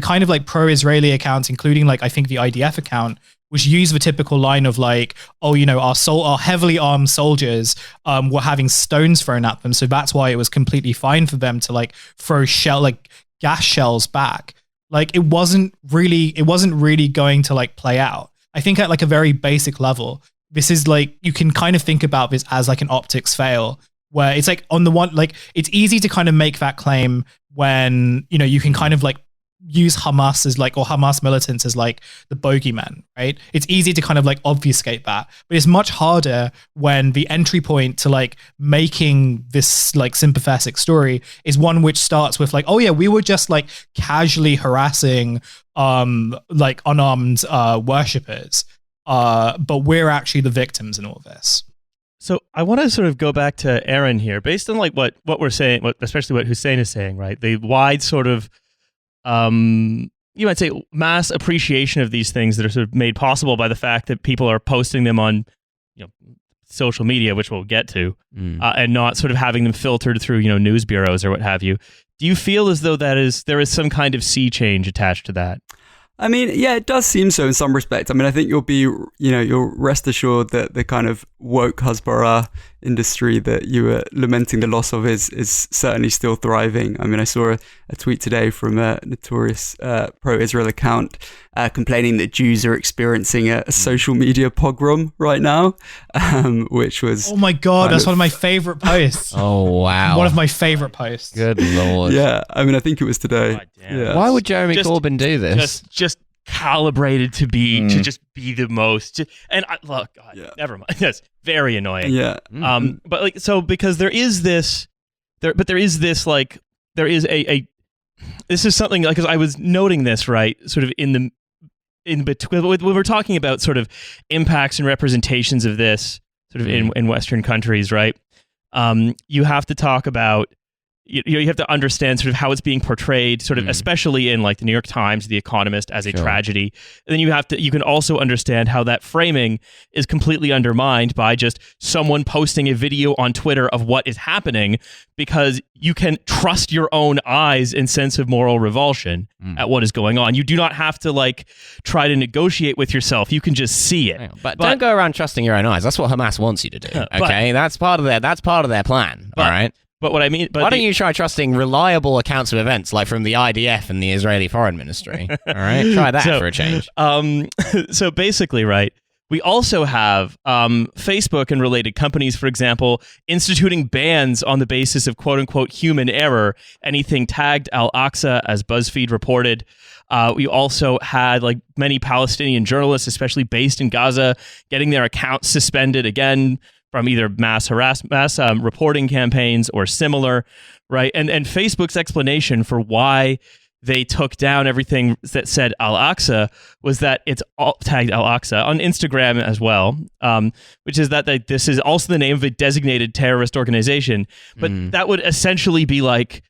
kind of like pro-Israeli accounts, including like I think the IDF account, which used the typical line of like, oh, our heavily armed soldiers were having stones thrown at them, so that's why it was completely fine for them to like throw gas shells back. Like it wasn't really going to like play out. I think at like a very basic level, this is like, you can kind of think about this as like an optics fail, where it's like on the one, like it's easy to kind of make that claim when, you know, you can kind of like use Hamas as like, or Hamas militants as like the bogeyman, right? It's easy to kind of like obfuscate that, but it's much harder when the entry point to like making this like sympathetic story is one which starts with like, oh yeah, we were just like casually harassing like unarmed worshippers, but we're actually the victims in all this. So I want to sort of go back to Aron here, based on like what we're saying, especially what Hussein is saying, right? The wide sort of you might say mass appreciation of these things that are sort of made possible by the fact that people are posting them on, you know, social media, which we'll get to, and not sort of having them filtered through, you know, news bureaus or what have you. Do you feel as though there is some kind of sea change attached to that? I mean, yeah, it does seem so in some respects. I mean, I think you'll rest assured that the kind of woke Hasbara industry that you were lamenting the loss of is certainly still thriving. I mean, I saw a tweet today from a notorious pro-Israel account complaining that Jews are experiencing a social media pogrom right now, which was... Oh my God, that's one of my favorite posts. Oh, wow. One of my favorite posts. Good Lord. Yeah, I mean, I think it was today. Yeah. Why would Jeremy Corbyn do this? Just calibrated to just be the most, and never mind. That's very annoying. Yeah. But like, so because there is something like, because I was noting this, right, sort of in between when we're talking about sort of impacts and representations of this sort of in Western countries, right? You have to talk about, you have to understand sort of how it's being portrayed, sort of especially in like the New York Times, The Economist, as a tragedy. And then you can also understand how that framing is completely undermined by just someone posting a video on Twitter of what is happening, because you can trust your own eyes and sense of moral revulsion at what is going on. You do not have to like try to negotiate with yourself. You can just see it. But don't go around trusting your own eyes. That's what Hamas wants you to do. Okay, that's part of their plan. All right. But what I mean... Why don't you try trusting reliable accounts of events, like from the IDF and the Israeli Foreign Ministry? All right? Try that for a change. So basically, right, we also have Facebook and related companies, for example, instituting bans on the basis of quote-unquote human error, anything tagged Al-Aqsa, as BuzzFeed reported. We also had like many Palestinian journalists, especially based in Gaza, getting their accounts suspended again from either mass reporting campaigns or similar, right? And Facebook's explanation for why they took down everything that said Al-Aqsa was that it's all tagged Al-Aqsa on Instagram as well, which is that this is also the name of a designated terrorist organization. But that would essentially be like,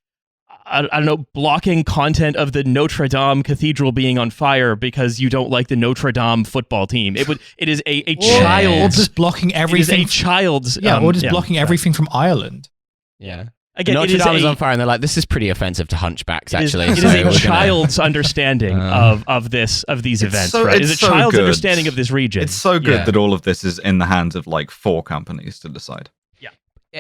I don't know, blocking content of the Notre Dame Cathedral being on fire because you don't like the Notre Dame football team. It is a child. Or just blocking everything. It is a child's. Blocking everything from Ireland. Yeah. Again, Notre Dame is on fire, and they're like, this is pretty offensive to hunchbacks, actually. It is a child's understanding of these events, right? It's a child's understanding of this region. It's so good that all of this is in the hands of like 4 companies to decide.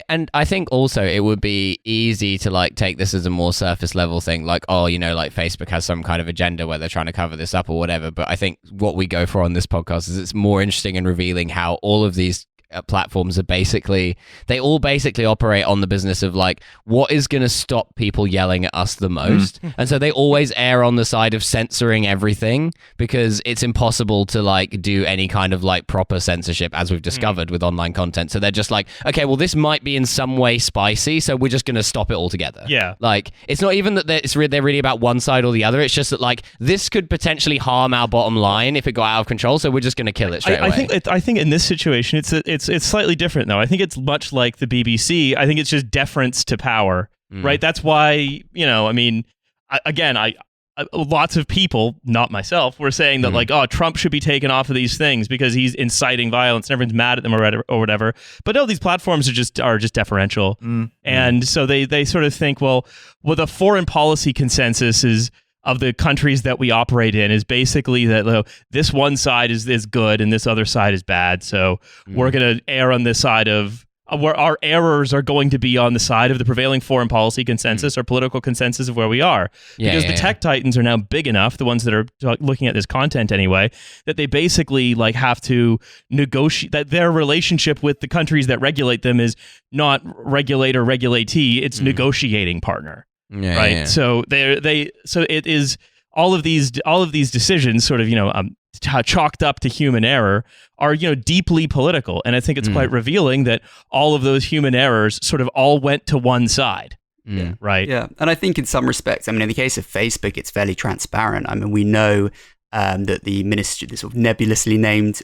And I think also it would be easy to like take this as a more surface level thing, like, oh, you know, like Facebook has some kind of agenda where they're trying to cover this up or whatever. But I think what we go for on this podcast is it's more interesting and revealing how all of these platforms are they all basically operate on the business of like, what is going to stop people yelling at us the most? And so they always err on the side of censoring everything, because it's impossible to like do any kind of like proper censorship, as we've discovered with online content. So they're just like, okay, well, this might be in some way spicy, so we're just going to stop it altogether. Yeah. Like, it's not even that they're really about one side or the other. It's just that like, this could potentially harm our bottom line if it got out of control, so we're just going to kill it straight away. I think in this situation, it's slightly different, though. I think it's much like the BBC. I think it's just deference to power, right? That's why, you know, I mean, lots of people, not myself, were saying that like, oh, Trump should be taken off of these things because he's inciting violence and everyone's mad at them or whatever. But no, these platforms are just deferential. And so they sort of think, well, the foreign policy consensus is of the countries that we operate in is basically that this one side is good and this other side is bad. So we're going to err on this side of where our errors are going to be on the side of the prevailing foreign policy consensus or political consensus of where we are. Because the tech titans are now big enough, the ones that are looking at this content anyway, that they basically like have to negotiate, that their relationship with the countries that regulate them is not regulator regulatee, it's negotiating partner. So so it is all of these decisions sort of, chalked up to human error are, deeply political. And I think it's quite revealing that all of those human errors sort of all went to one side. Right. Yeah. And I think in some respects, in the case of Facebook, it's fairly transparent. We know that the ministry, the sort of nebulously named,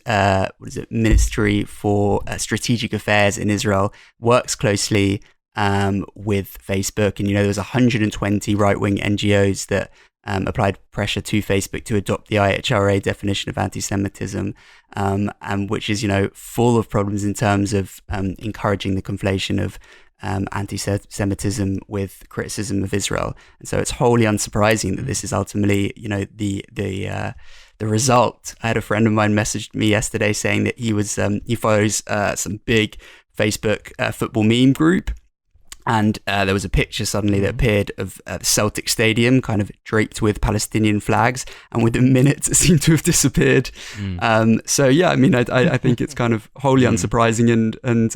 Ministry for Strategic Affairs in Israel works closely with Facebook. And, there was 120 right-wing NGOs that applied pressure to Facebook to adopt the IHRA definition of anti-Semitism, and which is, full of problems in terms of encouraging the conflation of anti-Semitism with criticism of Israel. And so it's wholly unsurprising that this is ultimately, the result. I had a friend of mine messaged me yesterday saying that he follows some big Facebook football meme group. And there was a picture suddenly that appeared of the Celtic Stadium kind of draped with Palestinian flags. And within minutes, it seemed to have disappeared. So, yeah, I think it's kind of wholly unsurprising and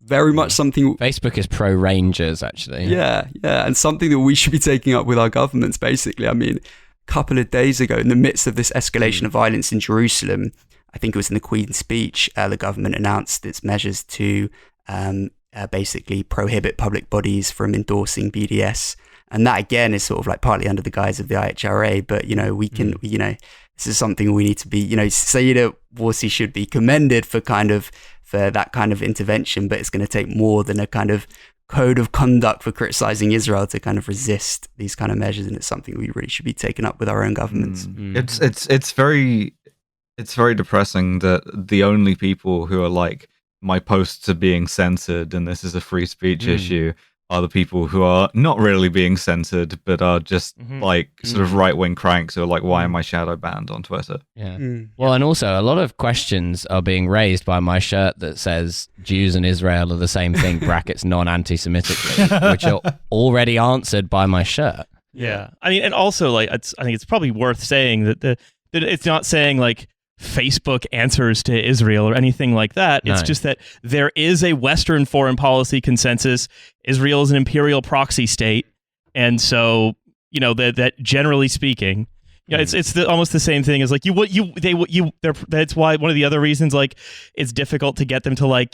very much something... Facebook is pro-Rangers, actually. Yeah. And something that we should be taking up with our governments, basically. A couple of days ago, in the midst of this escalation of violence in Jerusalem, I think it was in the Queen's speech, the government announced its measures to... basically prohibit public bodies from endorsing BDS, and that again is sort of like partly under the guise of the IHRA. But we can, this is something we need to be, Sayyida Warsi should be commended for that kind of intervention, but it's going to take more than a kind of code of conduct for criticizing Israel to kind of resist these kind of measures, and it's something we really should be taking up with our own governments. It's very depressing that the only people who are like, my posts are being censored and this is a free speech issue, are the people who are not really being censored, but are just sort of right-wing cranks who are like, why am I shadow banned on Twitter? Well, and also a lot of questions are being raised by my shirt that says Jews and Israel are the same thing, brackets non-anti-Semitically, which are already answered by my shirt. Yeah. And also I think it's probably worth saying that it's not saying like Facebook answers to Israel or anything like that. It's just that there is a Western foreign policy consensus. Israel is an imperial proxy state. And so, that generally speaking, it's almost the same thing as like that's why one of the other reasons like it's difficult to get them to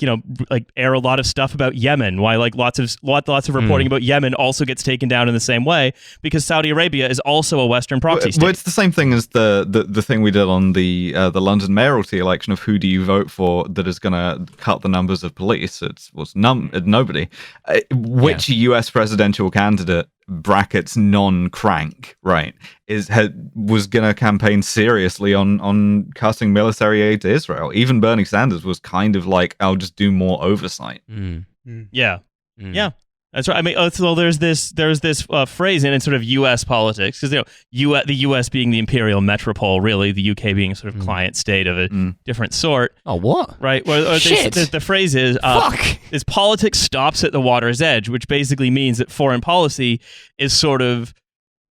air a lot of stuff about Yemen, why like lots of reporting about Yemen also gets taken down in the same way, because Saudi Arabia is also a Western proxy state. Well, it's the same thing as the thing we did on the London mayoralty election of who do you vote for that is going to cut the numbers of police. Nobody. Which US presidential candidate, brackets non-crank, right, was going to campaign seriously on cutting military aid to Israel? Even Bernie Sanders was kind of like, I'll just do more oversight. Yeah. That's right. So there's this phrase in sort of U.S. politics, because the U.S. being the imperial metropole, really, the U.K. being a sort of client state of a different sort. Oh, what? Right. Well, the phrase is politics stops at the water's edge, which basically means that foreign policy is sort of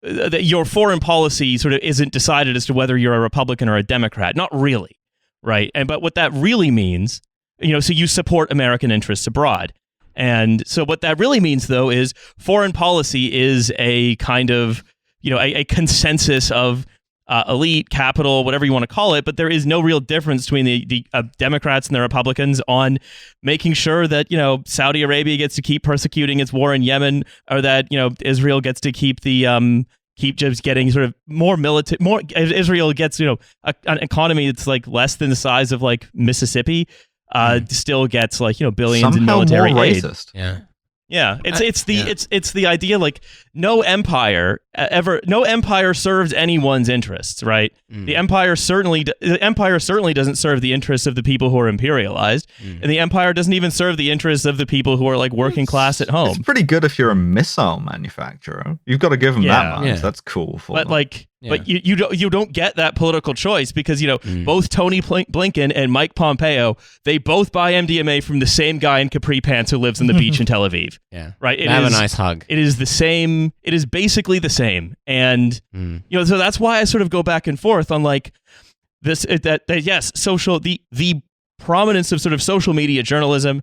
that your foreign policy sort of isn't decided as to whether you're a Republican or a Democrat. Not really, right? But what that really means, so you support American interests abroad. And so what that really means, though, is foreign policy is a kind of, a consensus of elite, capital, whatever you want to call it. But there is no real difference between the Democrats and the Republicans on making sure that, Saudi Arabia gets to keep persecuting its war in Yemen, or that, Israel gets to keep keep just getting sort of more military, Israel gets, an economy that's like less than the size of like Mississippi. Still gets like billions somehow in military more aid. Racist. Yeah. It's the idea like no empire serves anyone's interests, right? The empire certainly doesn't serve the interests of the people who are imperialized, and the empire doesn't even serve the interests of the people who are like working class at home. It's pretty good if you're a missile manufacturer. You've got to give them that much. That's cool for them. But But you don't get that political choice because, both Tony Blinken and Mike Pompeo, they both buy MDMA from the same guy in capri pants who lives on the beach in Tel Aviv. Yeah. Right? Have a nice hug. It is the same. It is basically the same. And, so that's why I sort of go back and forth on like this, yes, the prominence of sort of social media journalism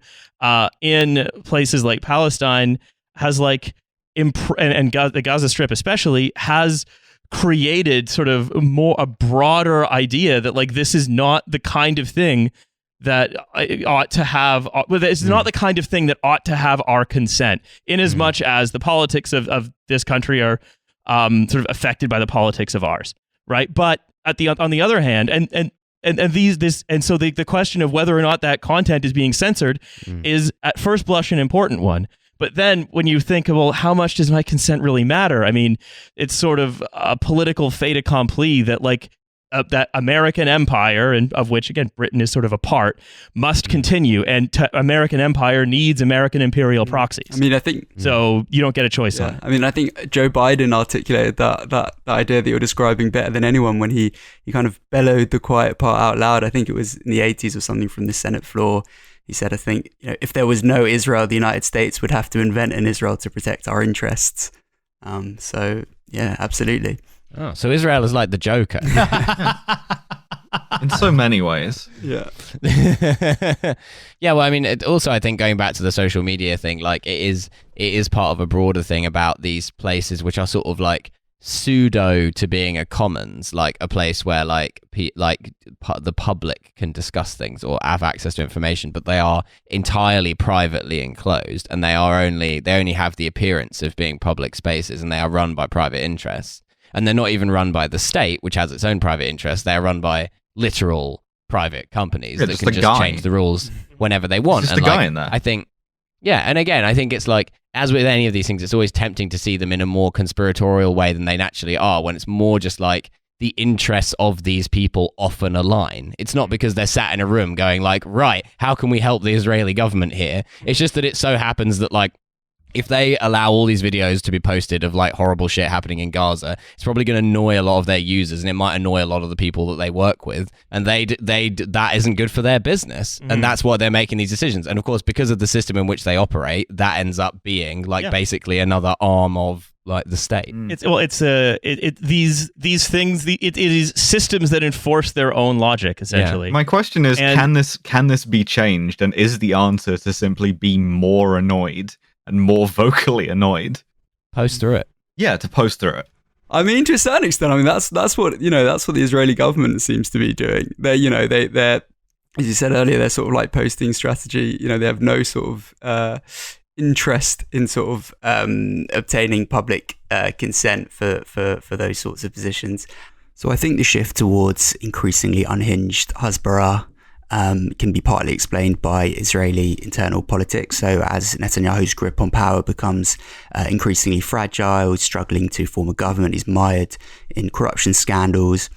in places like Palestine has like, the Gaza Strip especially, has created sort of a broader idea that like this is not the kind of thing that ought to have. It's not the kind of thing that ought to have our consent, in as much as the politics of this country are sort of affected by the politics of ours, right? But on the other hand, so the question of whether or not that content is being censored is at first blush an important one. But then when you think of, well, how much does my consent really matter? I mean, it's sort of a political fait accompli that like that American empire, and of which, again, Britain is sort of a part, must continue. And American empire needs American imperial proxies. I mean, I think... So you don't get a choice on it. I mean, I think Joe Biden articulated that idea that you're describing better than anyone when he kind of bellowed the quiet part out loud. I think it was in the 80s or something from the Senate floor. He said, I think, if there was no Israel, the United States would have to invent an Israel to protect our interests. So, yeah, absolutely. Oh, so Israel is like the Joker. In so many ways. Yeah. Yeah, well, I mean, I think going back to the social media thing, like it is part of a broader thing about these places which are sort of like pseudo to being a commons, like a place where the public can discuss things or have access to information, but they are entirely privately enclosed, and they only have the appearance of being public spaces, and they are run by private interests, and they're not even run by the state, which has its own private interests. They're run by literal private companies that can just change the rules whenever they want. Just a guy in there. I think, yeah, and again, I think it's like, as with any of these things, it's always tempting to see them in a more conspiratorial way than they naturally are, when it's more just like the interests of these people often align. It's not because they're sat in a room going like, right, how can we help the Israeli government here? It's just that it so happens that like, if they allow all these videos to be posted of like horrible shit happening in Gaza, it's probably going to annoy a lot of their users, and it might annoy a lot of the people that they work with, and that isn't good for their business, and that's why they're making these decisions. And of course, because of the system in which they operate, that ends up being like basically another arm of like the state. These things. It is systems that enforce their own logic, essentially. My question is, can this be changed? And is the answer to simply be more annoyed and more vocally annoyed? Post through it. Yeah, to post through it. I mean, to a certain extent, I mean that's what that's what the Israeli government seems to be doing. They're as you said earlier, they're sort of like posting strategy. They have no sort of interest in sort of obtaining public consent for those sorts of positions. So I think the shift towards increasingly unhinged Hasbara can be partly explained by Israeli internal politics. So as Netanyahu's grip on power becomes increasingly fragile, struggling to form a government, he's mired in corruption scandals.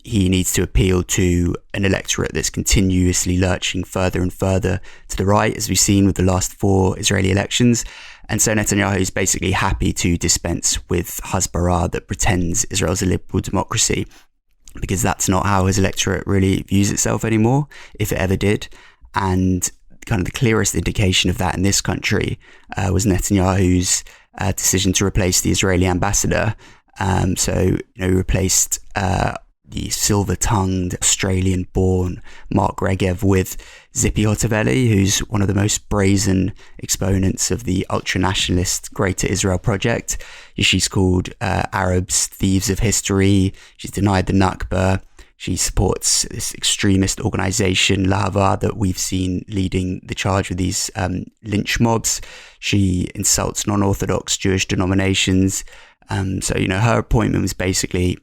He needs to appeal to an electorate that's continuously lurching further and further to the right, as we've seen with the last 4 Israeli elections. And so Netanyahu is basically happy to dispense with Hasbara that pretends Israel's a liberal democracy, because that's not how his electorate really views itself anymore, if it ever did. And kind of the clearest indication of that in this country was Netanyahu's decision to replace the Israeli ambassador. He replaced the silver-tongued Australian-born Mark Regev with Zippy Hotovelli, who's one of the most brazen exponents of the ultra-nationalist Greater Israel Project. She's called Arabs thieves of history. She's denied the Nakba. She supports this extremist organization, Lahava, that we've seen leading the charge with these lynch mobs. She insults non-Orthodox Jewish denominations. Her appointment was basically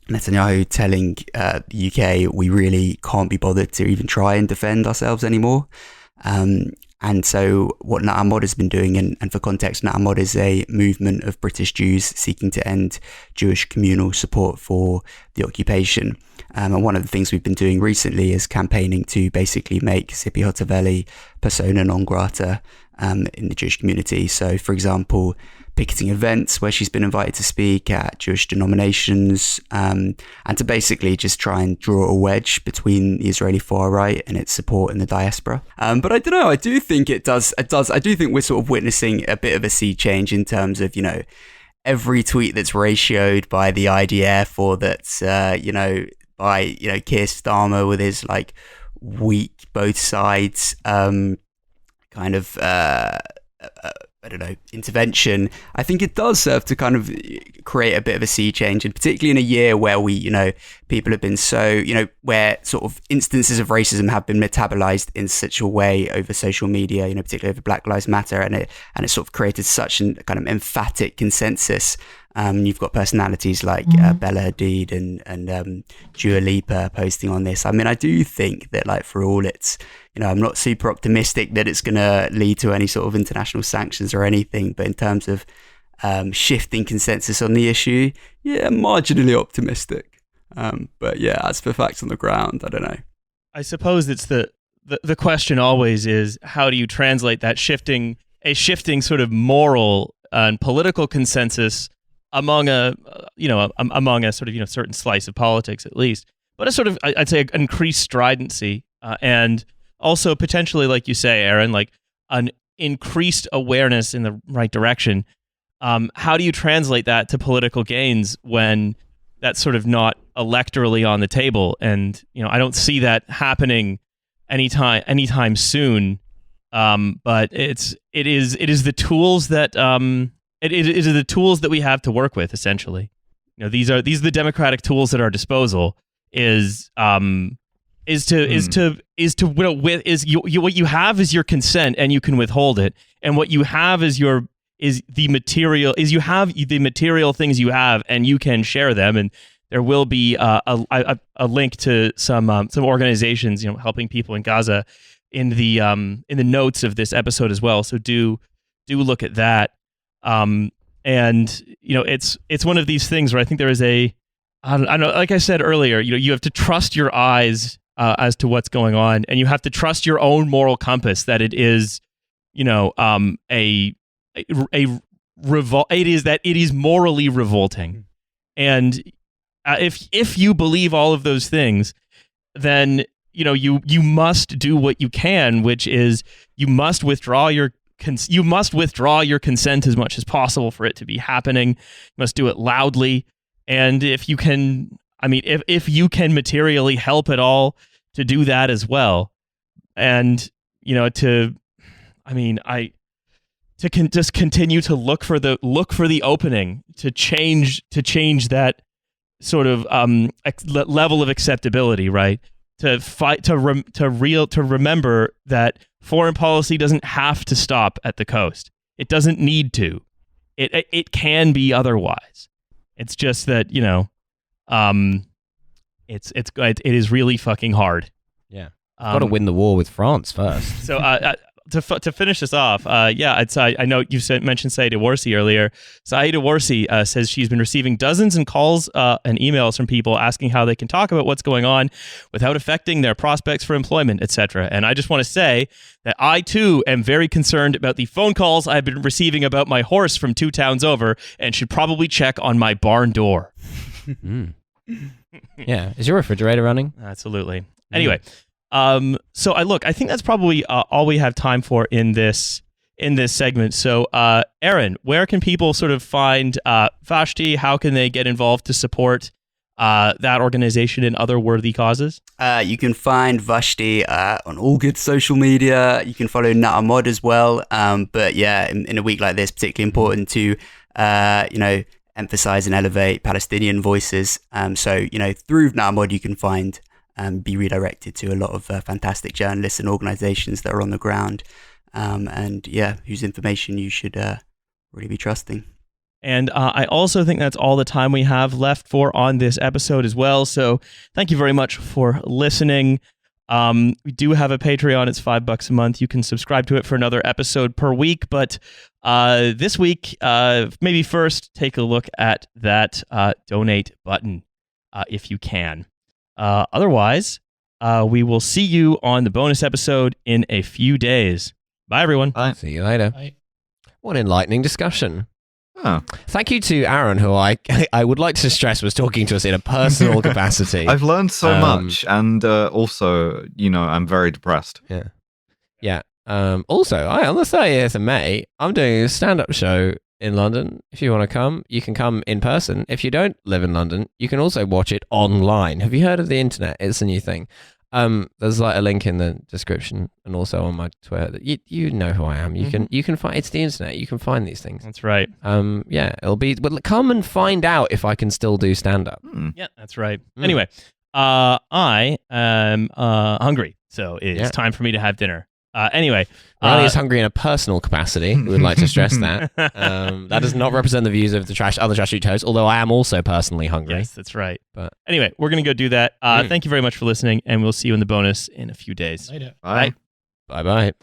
Netanyahu telling the UK, we really can't be bothered to even try and defend ourselves anymore. And so what Na'amod has been doing, and for context, Na'amod is a movement of British Jews seeking to end Jewish communal support for the occupation. And one of the things we've been doing recently is campaigning to basically make Zippy Hotovelli persona non grata in the Jewish community. So, for example, picketing events where she's been invited to speak at Jewish denominations, and to basically just try and draw a wedge between the Israeli far right and its support in the diaspora. But I don't know, I do think it does. I do think we're sort of witnessing a bit of a sea change in terms of, every tweet that's ratioed by the IDF or that's, by, Keir Starmer with his like weak both sides intervention. I think it does serve to kind of create a bit of a sea change, and particularly in a year where people have been so, where sort of instances of racism have been metabolized in such a way over social media, particularly over Black Lives Matter, and it sort of created such a kind of emphatic consensus. You've got personalities like Bella Hadid and Dua Lipa posting on this. I mean, I do think that, like, for all its, I'm not super optimistic that it's going to lead to any sort of international sanctions or anything, but in terms of shifting consensus on the issue, yeah, marginally optimistic. But yeah, as for facts on the ground, I don't know. I suppose it's the question always is, how do you translate that shifting sort of moral and political consensus among a sort of, certain slice of politics, at least, but a sort of, I'd say, an increased stridency, and also potentially, like you say, Aaron, like an increased awareness in the right direction. How do you translate that to political gains when that's sort of not electorally on the table? And, I don't see that happening anytime soon. But it is the tools that it is the tools that we have to work with, essentially. These are the democratic tools at our disposal. What you have is your consent, and you can withhold it. And what you have is the material things you have, and you can share them. And there will be a link to some organizations, helping people in Gaza in the notes of this episode as well. So do look at that. And it's one of these things where I think there is I don't know, like I said earlier, you have to trust your eyes as to what's going on, and you have to trust your own moral compass that it is, it is morally revolting. And if you believe all of those things, then you must do what you can, which is you must withdraw your consent as much as possible for it to be happening. You must do it loudly, and if you can materially help at all, to do that as well. And just continue to look for the opening to change that sort of level of acceptability, right? To fight to remember that foreign policy doesn't have to stop at the coast. It doesn't need to. It can be otherwise. It's just that it is really fucking hard. Yeah, got to win the war with France first. So to finish this off, I know you mentioned Saeed Warsi earlier. Saeed Warsi says she's been receiving dozens of calls and emails from people asking how they can talk about what's going on without affecting their prospects for employment, etc. And I just want to say that I too am very concerned about the phone calls I've been receiving about my horse from 2 towns over, and should probably check on my barn door. Yeah, is your refrigerator running? Absolutely. Anyway. So I think that's probably all we have time for in this segment. So, Aaron, where can people sort of find Vashti? How can they get involved to support that organization and other worthy causes? You can find Vashti on all good social media. You can follow Natamod as well. But yeah, in a week like this, particularly important to emphasize and elevate Palestinian voices. So through Natamod, you can find. Be redirected to a lot of fantastic journalists and organizations that are on the ground, and whose information you should really be trusting. And I also think that's all the time we have left for on this episode as well. So thank you very much for listening. We do have a Patreon. It's $5 a month. You can subscribe to it for another episode per week. But this week, maybe first take a look at that donate button if you can. Otherwise, We will see you on the bonus episode in a few days. Bye, everyone. Bye. See you later. Bye. What enlightening discussion. Oh. Thank you to Aaron, who I would like to stress was talking to us in a personal capacity. I've learned so much, and also, I'm very depressed. Yeah. Yeah. Also, on the 30th of May, I'm doing a stand-up show in London. If you want to come, you can come in person. If you don't live in London, you can also watch it online. Have you heard of the internet? It's a new thing. There's like a link in the description and also on my Twitter. You know who I am. You can find, it's the internet. You can find these things. That's right. Yeah, it'll be. Well, come and find out if I can still do stand up. Yeah, that's right. Anyway, I am hungry, so it's time for me to have dinner. Anyway, Riley is hungry in a personal capacity. We would like to stress that. That does not represent the views of the other Trashfuture hosts, although I am also personally hungry. Yes, that's right. But anyway, we're going to go do that. Thank you very much for listening, and we'll see you in the bonus in a few days. Later. Bye. Bye-bye.